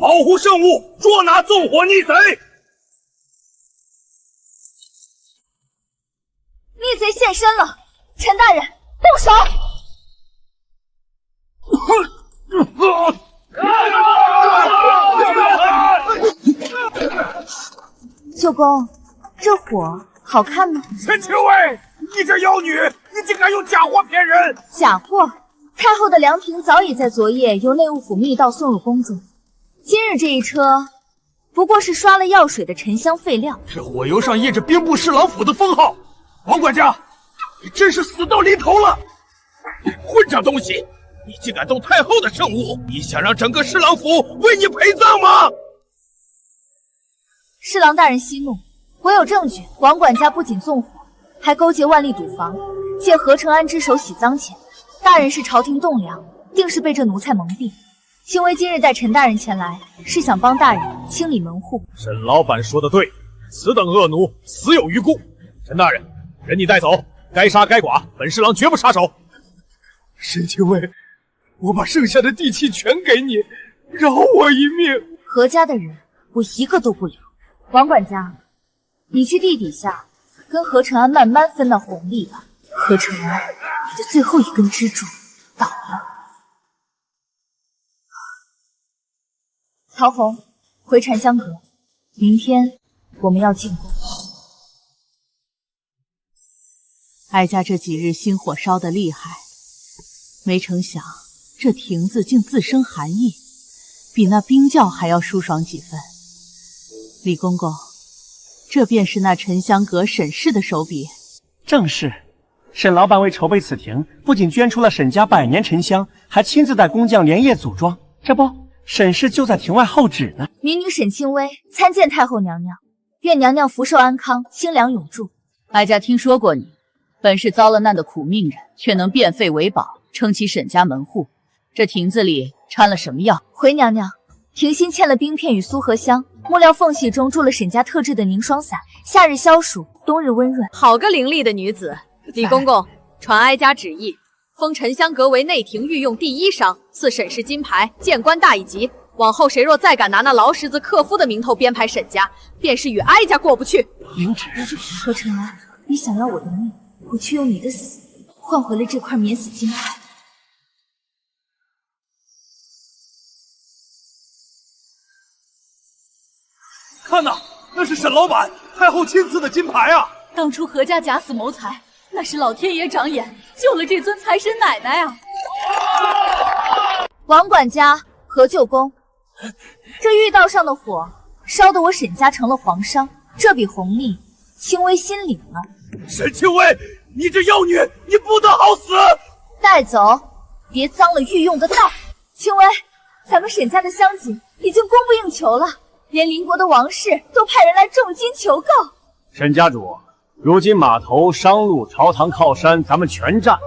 保护圣物，捉拿纵火逆贼！逆贼现身了！陈大人，动手！舅公，这火好看吗？陈清微，你这妖女，你竟敢用假货骗人！假货！太后的凉亭早已在昨夜由内务府密道送入宫中，今日这一车不过是刷了药水的沉香废料。这火油上印着兵部侍郎府的封号，王管家，你真是死到临头了！混账东西，你竟敢动太后的圣物，你想让整个侍郎府为你陪葬吗？侍郎大人息怒，我有证据。王管家不仅纵火，还勾结万历赌坊，借何承安之手洗赃钱。大人是朝廷栋梁，定是被这奴才蒙蔽。清微今日带陈大人前来，是想帮大人清理门户。沈老板说的对，此等恶奴死有余辜。陈大人，人你带走，该杀该剐，本侍郎绝不插手。沈清微，我把剩下的地契全给你，饶我一命。何家的人，我一个都不留。王管家，你去地底下跟何承安慢慢分那红利吧。何承安，你的最后一根支柱倒了。陶红，回禅香阁，明天我们要进宫。哀家这几日心火烧得厉害，没成想这亭子竟自生寒意，比那冰窖还要舒爽几分。李公公，这便是那沉香阁沈氏的手笔。正是，沈老板为筹备此亭，不仅捐出了沈家100年沉香，还亲自带工匠连夜组装。这不，沈氏就在亭外候旨呢。民女沈清微参见太后娘娘，愿娘娘福寿安康，清凉永驻。哀家听说过你，本是遭了难的苦命人，却能变废为宝，撑起沈家门户。这亭子里掺了什么药？回娘娘，亭心嵌了冰片与苏合香，木料缝隙中注了沈家特制的凝霜散，夏日消暑，冬日温润。好个伶俐的女子！李公公，传哀家旨意，封沉香阁为内廷御用第1商，赐沈氏金牌，谏官大一级。往后谁若再敢拿那劳什子克夫的名头编排沈家，便是与哀家过不去。领旨。何承安，你想要我的命，我却用你的死换回了这块免死金牌。看呐，那是沈老板太后亲赐的金牌啊！当初何家假死谋财，那是老天爷长眼，救了这尊财神奶奶啊！王管家，何舅公，这御道上的火烧得我沈家成了皇商，这笔红利清微心领了。沈清微，你这妖女，你不得好死！带走，别脏了御用的道。清微，咱们沈家的香锦已经供不应求了，连邻国的王室都派人来重金求购。沈家主，如今码头、商路、朝堂靠山，咱们全占，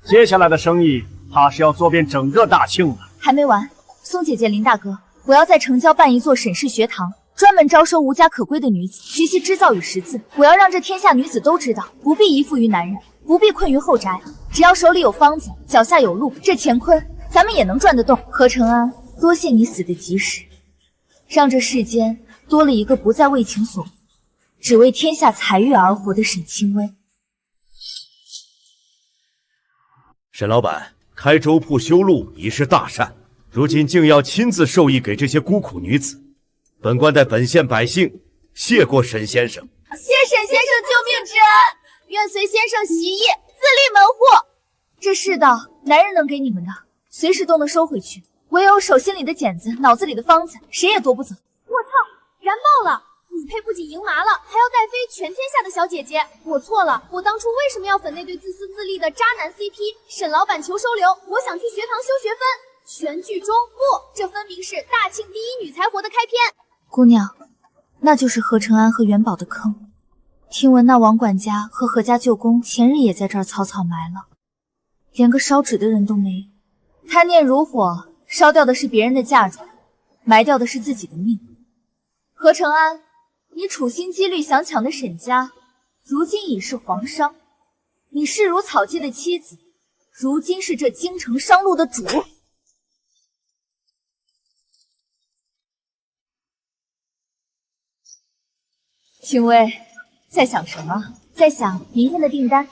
接下来的生意怕是要做遍整个大庆了。还没完，松姐姐、林大哥，我要在城郊办一座沈氏学堂，专门招收无家可归的女子，学习织造与识字。我要让这天下女子都知道，不必依附于男人，不必困于后宅，只要手里有方子，脚下有路，这乾坤咱们也能赚得动。何承安，多谢你死得及时，让这世间多了一个不再为情所惑，只为天下财欲而活的沈清微。沈老板，开粥铺修路已是大善，如今竟要亲自授意给这些孤苦女子，本官代本县百姓谢过沈先生。谢沈先生救命之恩，愿随先生习艺，自立门户。这世道，男人能给你们的，随时都能收回去，唯有手心里的茧子，脑子里的方子，谁也夺不走。我操，燃爆了！女配不仅赢麻了，还要带飞全天下的小姐姐。我错了，我当初为什么要粉那对自私自利的渣男 CP？ 沈老板求收留，我想去学堂修学分。全剧终不，这分明是大庆第一女才活的开篇。姑娘，那就是何承安和元宝的坑。听闻那王管家和何家舅公前日也在这儿草草埋了，连个烧纸的人都没有。贪念如火，烧掉的是别人的嫁妆，埋掉的是自己的命。何承安，你处心积虑想抢的沈家，如今已是皇商。你视如草芥的妻子，如今是这京城商路的主。清微，在想什么？在想明天的订单。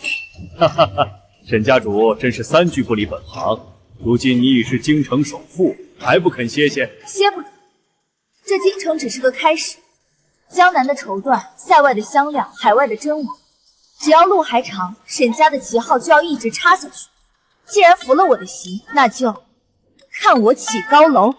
哈哈哈，沈家主真是三句不离本行。如今你已是京城首富，还不肯歇歇？歇不住，这京城只是个开始。江南的绸缎，塞外的香料，海外的真网，只要路还长，沈家的旗号就要一直插下去。既然服了我的席，那就看我起高楼。